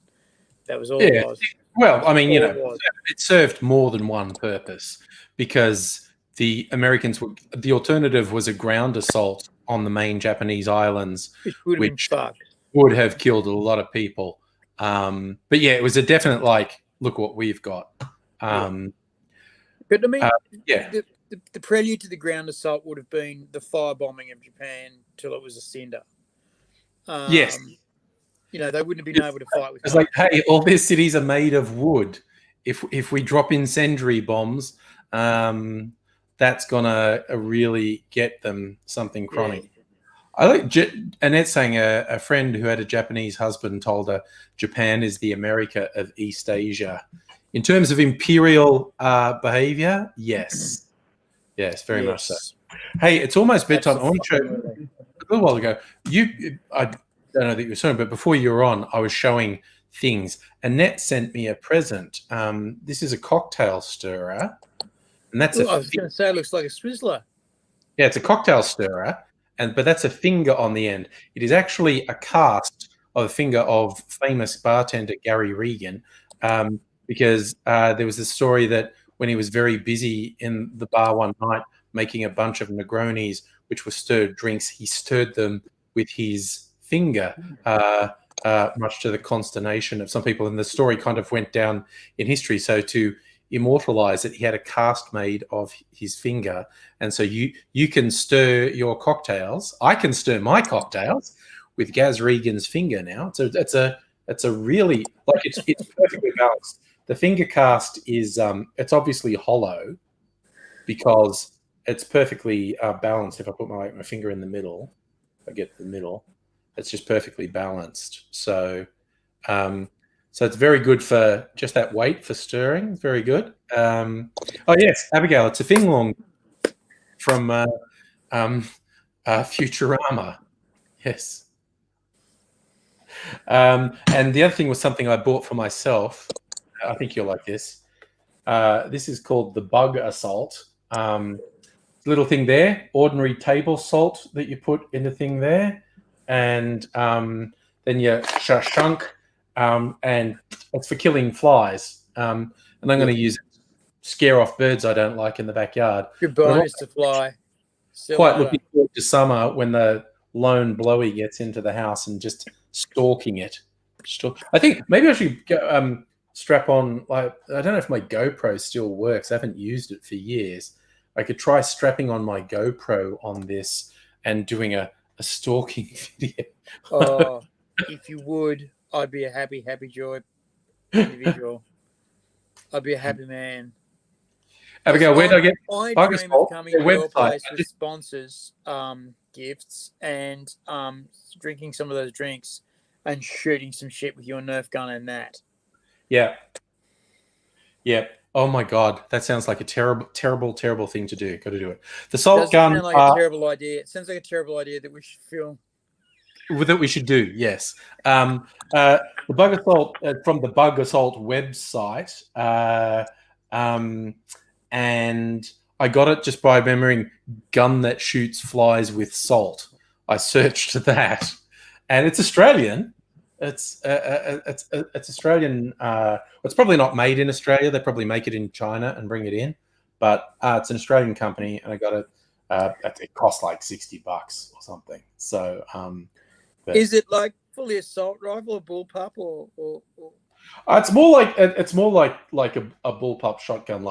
That was all it was. Well, I mean, it served more than one purpose, because the Americans would. The alternative was a ground assault on the main Japanese islands, Which would have been which fucked. would have killed a lot of people. But yeah, it was a definite like, look what we've got. But I mean, the prelude to the ground assault would have been the firebombing of Japan till it was a cinder. Yes. You know, they wouldn't have been able to fight with. It's like, hey, all their cities are made of wood. If we drop incendiary bombs, that's gonna really get them something chronic. Yeah. I like Annette saying a friend who had a Japanese husband told her Japan is the America of East Asia. In terms of imperial behavior, yes. Yes, very much so. Hey, it's almost bedtime. I want to show you a little while ago. I don't know that you were showing, but before you were on, I was showing things. Annette sent me a present. This is a cocktail stirrer. And that's I was going to say it looks like a Swizzler. Yeah, it's a cocktail stirrer, but that's a finger on the end. It is actually a cast of a finger of famous bartender Gary Regan, because there was a story that when he was very busy in the bar one night making a bunch of Negronis, which were stirred drinks, he stirred them with his finger, much to the consternation of some people. And the story kind of went down in history. So to immortalize it, he had a cast made of his finger. And so you can stir your cocktails. I can stir my cocktails with Gaz Regan's finger now. So it's a really, like, it's perfectly balanced. The finger cast is it's obviously hollow because it's perfectly balanced. If I put my finger in the middle, I get the middle. It's just perfectly balanced. So so it's very good for just that weight for stirring. Very good. Oh yes, Abigail, it's a finglong from Futurama. Yes. And the other thing was something I bought for myself. I think you'll like this. This is called the Bug Assault. Little thing there, ordinary table salt that you put in the thing there, and then you shashunk, and it's for killing flies. And I'm going to use it to scare off birds I don't like in the backyard. Good bonus to fly. Quite looking forward to summer when the lone blowy gets into the house and just stalking it. I think maybe I should go, strap on, like, I don't know if my GoPro still works. I haven't used it for years. I could try strapping on my GoPro on this and doing a stalking video. Oh, if you would, I'd be a happy joy individual. I'd be a happy man. Abigail, where do I get? I dream of coming to your place with sponsors, gifts, and drinking some of those drinks and shooting some shit with your Nerf gun and that. Yeah. Yeah. Oh my God, that sounds like a terrible thing to do. Got to do it. The salt gun. Sound like a terrible idea. It sounds like a terrible idea that we should film. That we should do. Yes. The Bug Assault from the Bug Assault website, and I got it just by remembering gun that shoots flies with salt. I searched that, and it's Australian. It's Australian. It's probably not made in Australia. They probably make it in China and bring it in, but it's an Australian company, and I got it. It cost like $60 or something. So, is it like fully assault rifle or bullpup or? It's more like a bullpup shotgun.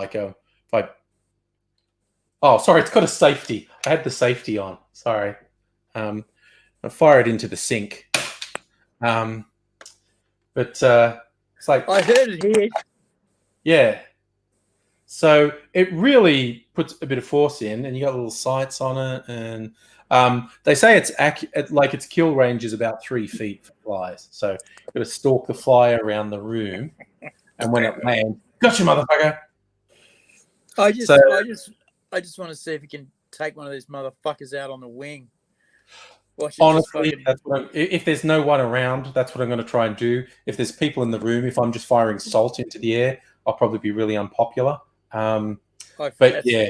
Oh, sorry, it's got a safety. I had the safety on. Sorry, I fire it into the sink. But it's like, I heard it here. Yeah. So it really puts a bit of force in, and you got little sights on it, and they say its kill range is about 3 feet for flies. So you've got to stalk the fly around the room, and when it lands, gotcha, motherfucker. I just want to see if you can take one of these motherfuckers out on the wing. Honestly, if there's no one around, that's what I'm going to try and do. If there's people in the room, if I'm just firing salt into the air, I'll probably be really unpopular. But yeah,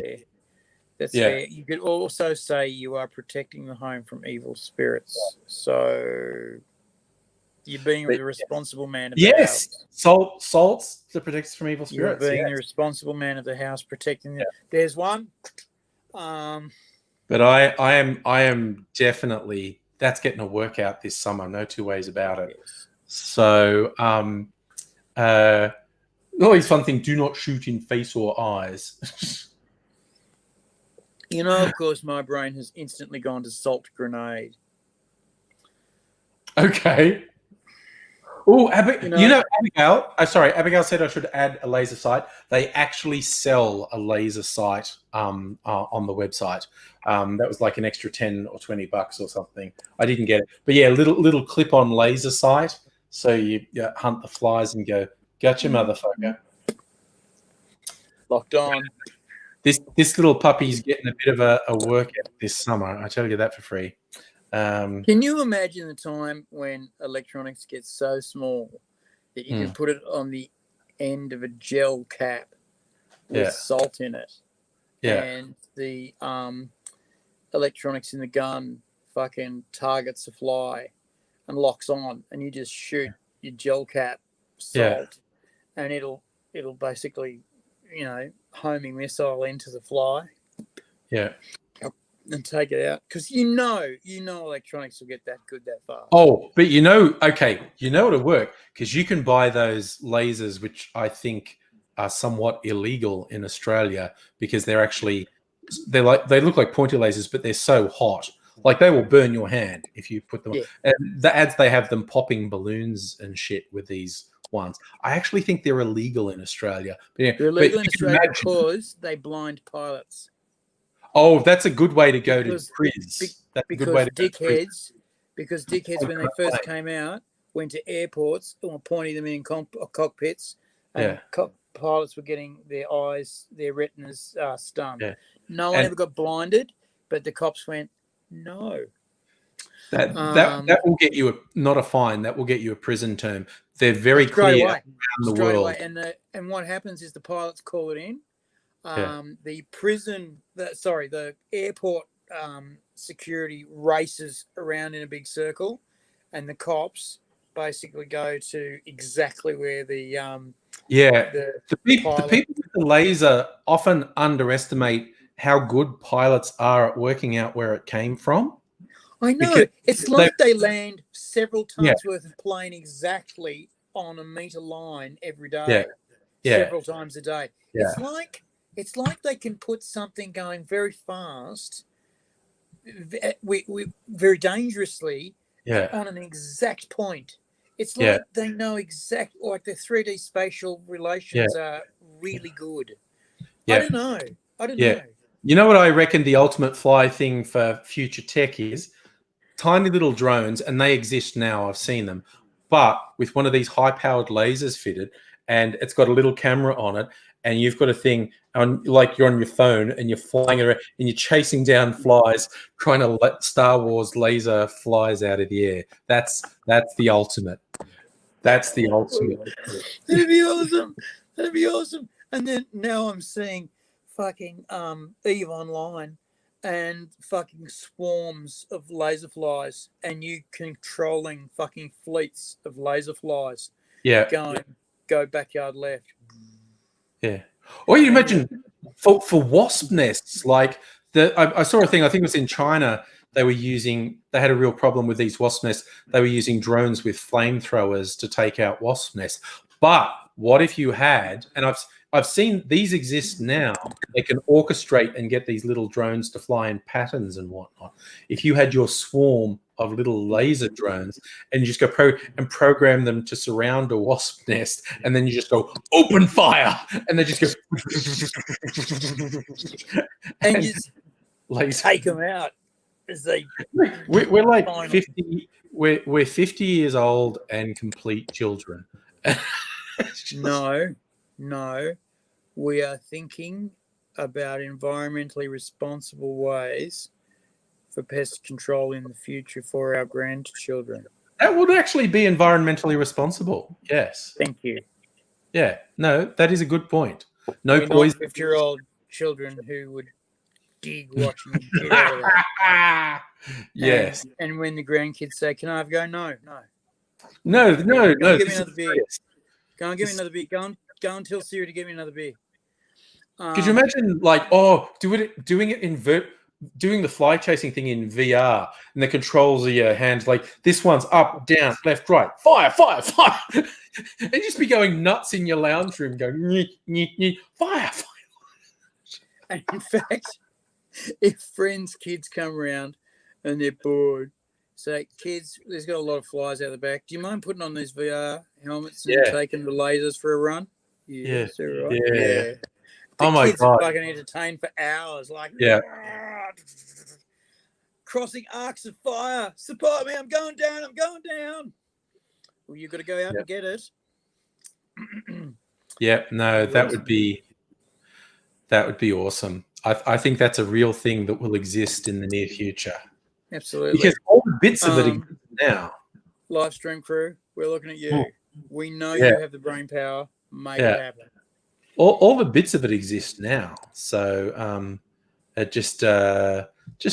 that's fair. You could also say you are protecting the home from evil spirits. So You're being the responsible man of the yes, house. salts to protect us from evil You're spirits. being the responsible man of the house, protecting them. There's one. But I am definitely, that's getting a workout this summer. No two ways about it. Yes. So, always fun thing. Do not shoot in face or eyes. You know, of course, my brain has instantly gone to salt grenade. Okay. Oh, Abigail. Abigail said I should add a laser sight. They actually sell a laser sight on the website. That was like an extra $10 or $20 or something. I didn't get it, but yeah, little clip-on laser sight. So you hunt the flies and go, gotcha, motherfucker. Locked on. This little puppy's getting a bit of a workout this summer. I tell you that for free. Can you imagine the time when electronics gets so small that you can put it on the end of a gel cap with salt in it? Yeah. And the electronics in the gun fucking targets a fly and locks on, and you just shoot your gel cap salt, and it'll basically, homing missile into the fly. Yeah. And take it out, because you know electronics will get that good that fast. Oh, but it'll work, because you can buy those lasers, which I think are somewhat illegal in Australia, because they look like pointer lasers, but they're so hot, like they will burn your hand if you put them. Yeah. And the ads, they have them popping balloons and shit with these ones. I actually think they're illegal in Australia. But they're illegal in Australia because they blind pilots. Oh, that's a good way to go to quiz. Because dickheads, when they first came out, went to airports and were pointing them in cockpits, and pilots were getting their retinas stunned. Yeah. No one ever got blinded, but the cops went, no. That will get you not a fine. That will get you a prison term. They're very clear around the world. Away. And what happens is the pilots call it in. The airport security races around in a big circle, and the cops basically go to exactly where the people with the laser often underestimate how good pilots are at working out where it came from. I know. It's like they land several tons worth of plane exactly on a meter line every day, several times a day. Yeah. It's like they can put something going very fast, very dangerously, on an exact point. It's like they know exactly, like the 3D spatial relations are really good. Yeah. I don't know. You know what I reckon the ultimate fly thing for future tech is? Tiny little drones, and they exist now. I've seen them. But with one of these high-powered lasers fitted, and it's got a little camera on it, and you've got a thing like you're on your phone and you're flying around and you're chasing down flies, trying to let Star Wars laser flies out of the air. That's the ultimate. That's the ultimate. That'd be awesome. That'd be awesome. And then now I'm seeing fucking EVE Online and fucking swarms of laser flies, and you controlling fucking fleets of laser flies. Yeah. Go backyard left. Yeah. Or you imagine for wasp nests, like I saw a thing, I think it was in China, they had a real problem with these wasp nests. They were using drones with flamethrowers to take out wasp nests. But what if you had, and I've seen these exist now, they can orchestrate and get these little drones to fly in patterns and whatnot. If you had your swarm of little laser drones and you just go program them to surround a wasp nest, and then you just go open fire, and they just go and just take them out as they. We're like 50. We're 50 years old and complete children. No, we are thinking about environmentally responsible ways for pest control in the future for our grandchildren. That would actually be environmentally responsible. Yes. Thank you. Yeah. No, that is a good point. No poison. 50-year-old children who would dig watching the shit out of that. Yes. And when the grandkids say, "Can I have a go?" No. No. Go and get me This is another beer. serious. Go and get me another beer. Go and tell Siri to get me another beer. Could you imagine, like, doing it in doing the fly chasing thing in VR, and the controls are your hands, like this one's up, down, left, right, fire, and just be going nuts in your lounge room, going fire. And in fact, if friends' kids come around and they're bored, say, kids, there's got a lot of flies out the back. Do you mind putting on these VR helmets and taking the lasers for a run? Yeah. Right. Yeah. The Oh my kids God. are fucking entertained for hours, like crossing arcs of fire. Support me! I'm going down. Well, you've got to go out and get it. Yeah, no, that would be awesome. I think that's a real thing that will exist in the near future. Absolutely. Because all the bits of it exist now. Live stream crew, we're looking at you. We know you have the brain power. Make it happen. All the bits of it exist now. So it just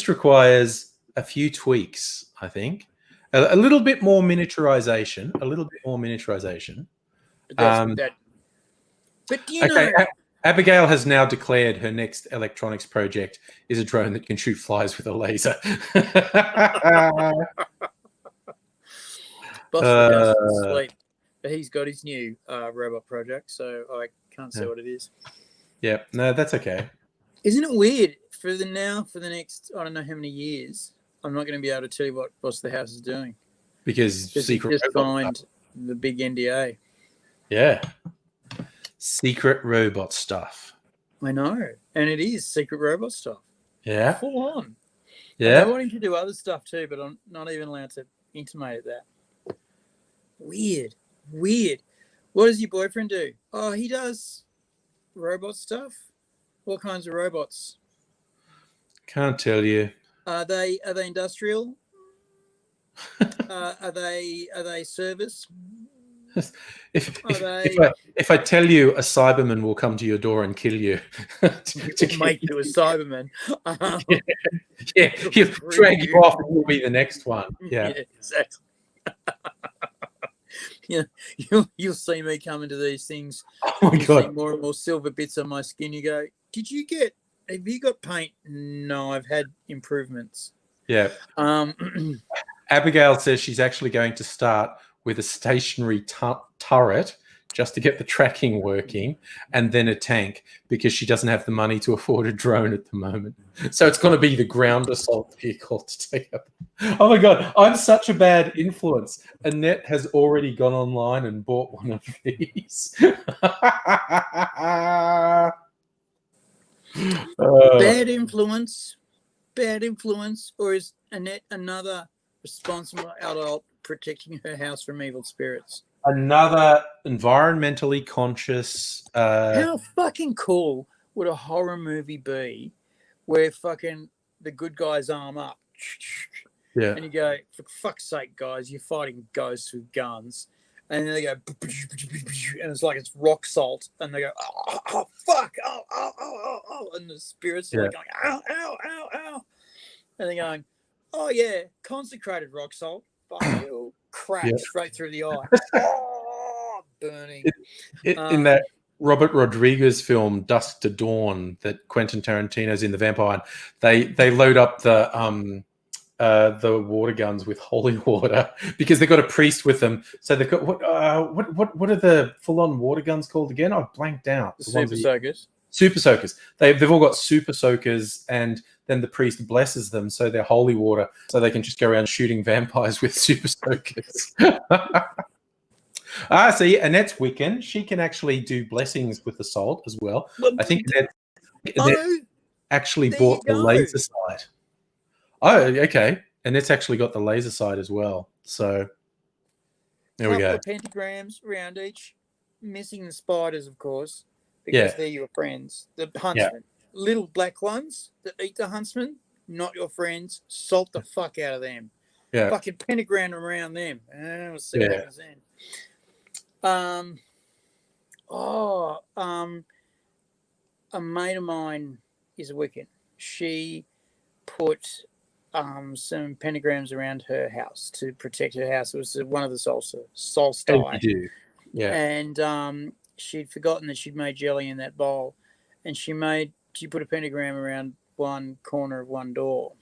requires a few tweaks, I think. A little bit more miniaturization. But you know, Abigail has now declared her next electronics project is a drone that can shoot flies with a laser. Boss of the house is asleep, but he's got his new robot project, so I can't see what it is. Yeah, no, that's okay. Isn't it weird for the next, I don't know how many years, I'm not going to be able to tell you what Boss of the House is doing. Because secret just signed the big NDA. Yeah. Secret robot stuff. I know. And it is secret robot stuff. Yeah. Full on. Yeah. I want him to do other stuff too, but I'm not even allowed to intimate that. Weird. What does your boyfriend do? Oh, he does robot stuff. What kinds of robots? Can't tell you. Are they industrial? Are they service? If I tell you, a Cyberman will come to your door and kill you. to make you a Cyberman. Yeah, he'll drag you off and you'll be the next one. Yeah, exactly. You'll see me come into these things. Oh my God. See more and more silver bits on my skin. You go, have you got paint? No, I've had improvements. Yeah. Abigail says she's actually going to start with a stationary turret just to get the tracking working, and then a tank, because she doesn't have the money to afford a drone at the moment. So it's going to be the ground assault vehicle to take up. Oh my God, I'm such a bad influence. Annette has already gone online and bought one of these. Bad influence, or is Annette another responsible adult protecting her house from evil spirits? Another environmentally conscious. How fucking cool would a horror movie be where fucking the good guys arm up? Yeah. And you go, for fuck's sake, guys, you're fighting ghosts with guns. And then they go, and it's like it's rock salt. And they go, oh fuck, oh. And the spirits are like going, ow. And they're going, oh yeah, consecrated rock salt. Fuck you. Crack straight through the eye. Oh, burning. In that Robert Rodriguez film Dusk to Dawn that Quentin Tarantino's in, the vampire, they load up the water guns with holy water because they've got a priest with them. So they've got what are the full-on water guns called again? I've blanked out. The super soakers. Super soakers. They've all got super soakers, and then the priest blesses them, so they're holy water, so they can just go around shooting vampires with super soakers. See, Annette's Wiccan. She can actually do blessings with the salt as well. I think Annette actually bought the laser sight. Oh, okay. Annette's actually got the laser sight as well. So there we go. Couple of pentagrams around each, missing the spiders, of course, because they're your friends. The huntsmen, little black ones that eat the huntsmen, not your friends. Salt the fuck out of them. Yeah, fucking pentagram around them. We'll see what happens then. A mate of mine is a Wiccan. She put some pentagrams around her house to protect her house. It was one of the solstice. As you do. Yeah. And she'd forgotten that she'd made jelly in that bowl, and she put a pentagram around one corner of one door,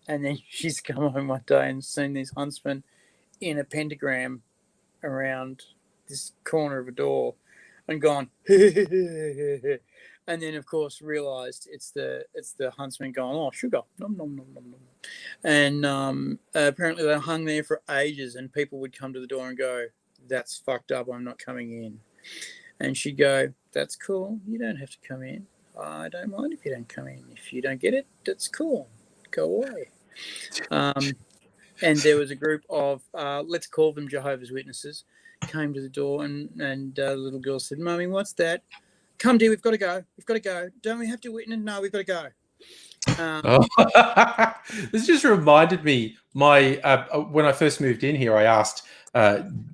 and then she's come home one day and seen this huntsman in a pentagram around this corner of a door, and gone, and then of course realised it's the huntsman going, oh, sugar, nom nom nom nom nom, and apparently they hung there for ages, and people would come to the door and go, that's fucked up, I'm not coming in. And she'd go, that's cool, you don't have to come in, I don't mind if you don't come in, if you don't get it, that's cool, go away. And there was a group of let's call them Jehovah's Witnesses, came to the door, and the little girl said, Mummy, what's that? Come, dear, we've got to go. Don't we have to witness? No, we've got to go. This just reminded me, when I first moved in here, I asked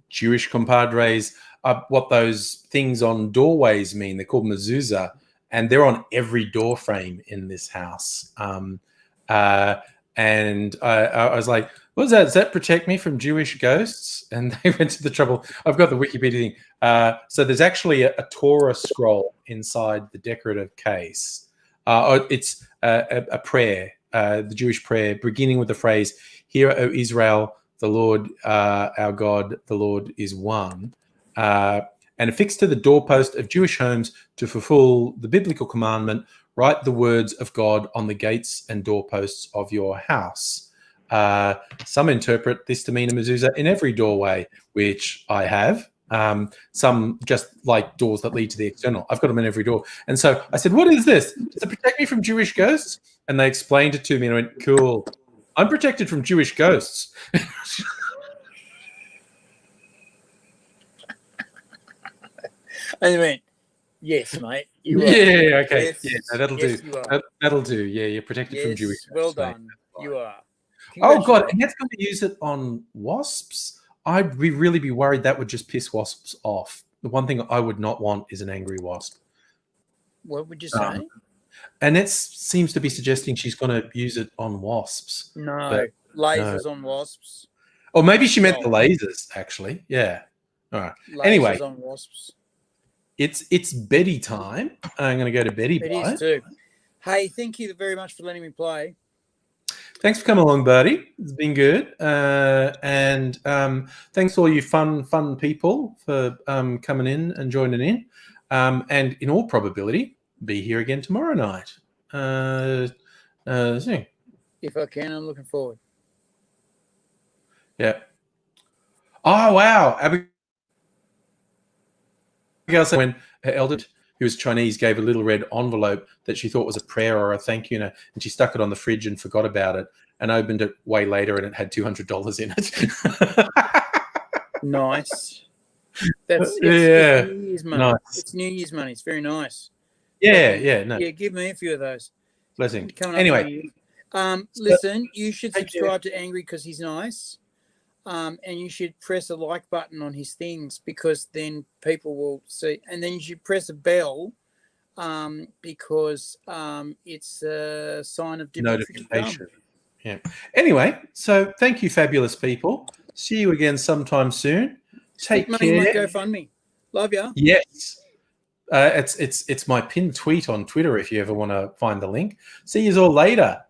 Jewish compadres what those things on doorways mean. They're called mezuzah, and they're on every door frame in this house. And I was like, what is that? Does that protect me from Jewish ghosts? And they went to the trouble. I've got the Wikipedia thing. So there's actually a Torah scroll inside the decorative case. It's a prayer, the Jewish prayer, beginning with the phrase, "Hear, O Israel, the Lord our God, the Lord is one," and affixed to the doorpost of Jewish homes to fulfill the biblical commandment, write the words of God on the gates and doorposts of your house. Some interpret this to mean a mezuzah in every doorway, which I have. Some just like doors that lead to the external. I've got them in every door. And so I said, what is this? Does it protect me from Jewish ghosts? And they explained it to me, and I went, cool. I'm protected from Jewish ghosts. And they went, yes, mate. You are. Yeah, okay. Yes, yeah, no, that'll yes, do. That'll do. Yeah, you're protected from Jewish ghosts. Well done. Mate. You are. Oh, God. And that's going to use it on wasps? I'd really be worried that would just piss wasps off. The one thing I would not want is an angry wasp. What would you say? Annette seems to be suggesting she's going to use it on wasps. No, lasers on wasps. Or maybe she meant the lasers, actually. Yeah. All right. Lasers anyway, on wasps. It's Birdie time. I'm going to go to Birdie. It is too. Hey, thank you very much for letting me play. Thanks for coming along, Birdie. It's been good. And thanks to all you fun people for coming in and joining in. And in all probability, be here again tomorrow night. If I can, I'm looking forward. Yeah. Oh, wow. Abigail said when her elder, who was Chinese, gave a little red envelope that she thought was a prayer or a thank you note, and she stuck it on the fridge and forgot about it and opened it way later, and it had $200 in it. Nice. It's New Year's money. Nice. It's New Year's money. It's very nice. Yeah. No. Yeah, give me a few of those. Blessing. Anyway. Listen, you should subscribe to Angry because he's nice. And you should press a like button on his things because then people will see. And then you should press a bell because it's a sign of notification. Yeah. Anyway, so thank you, fabulous people. See you again sometime soon. Take care. GoFundMe. Love ya. Yes. It's my pinned tweet on Twitter if you ever want to find the link. See you all later.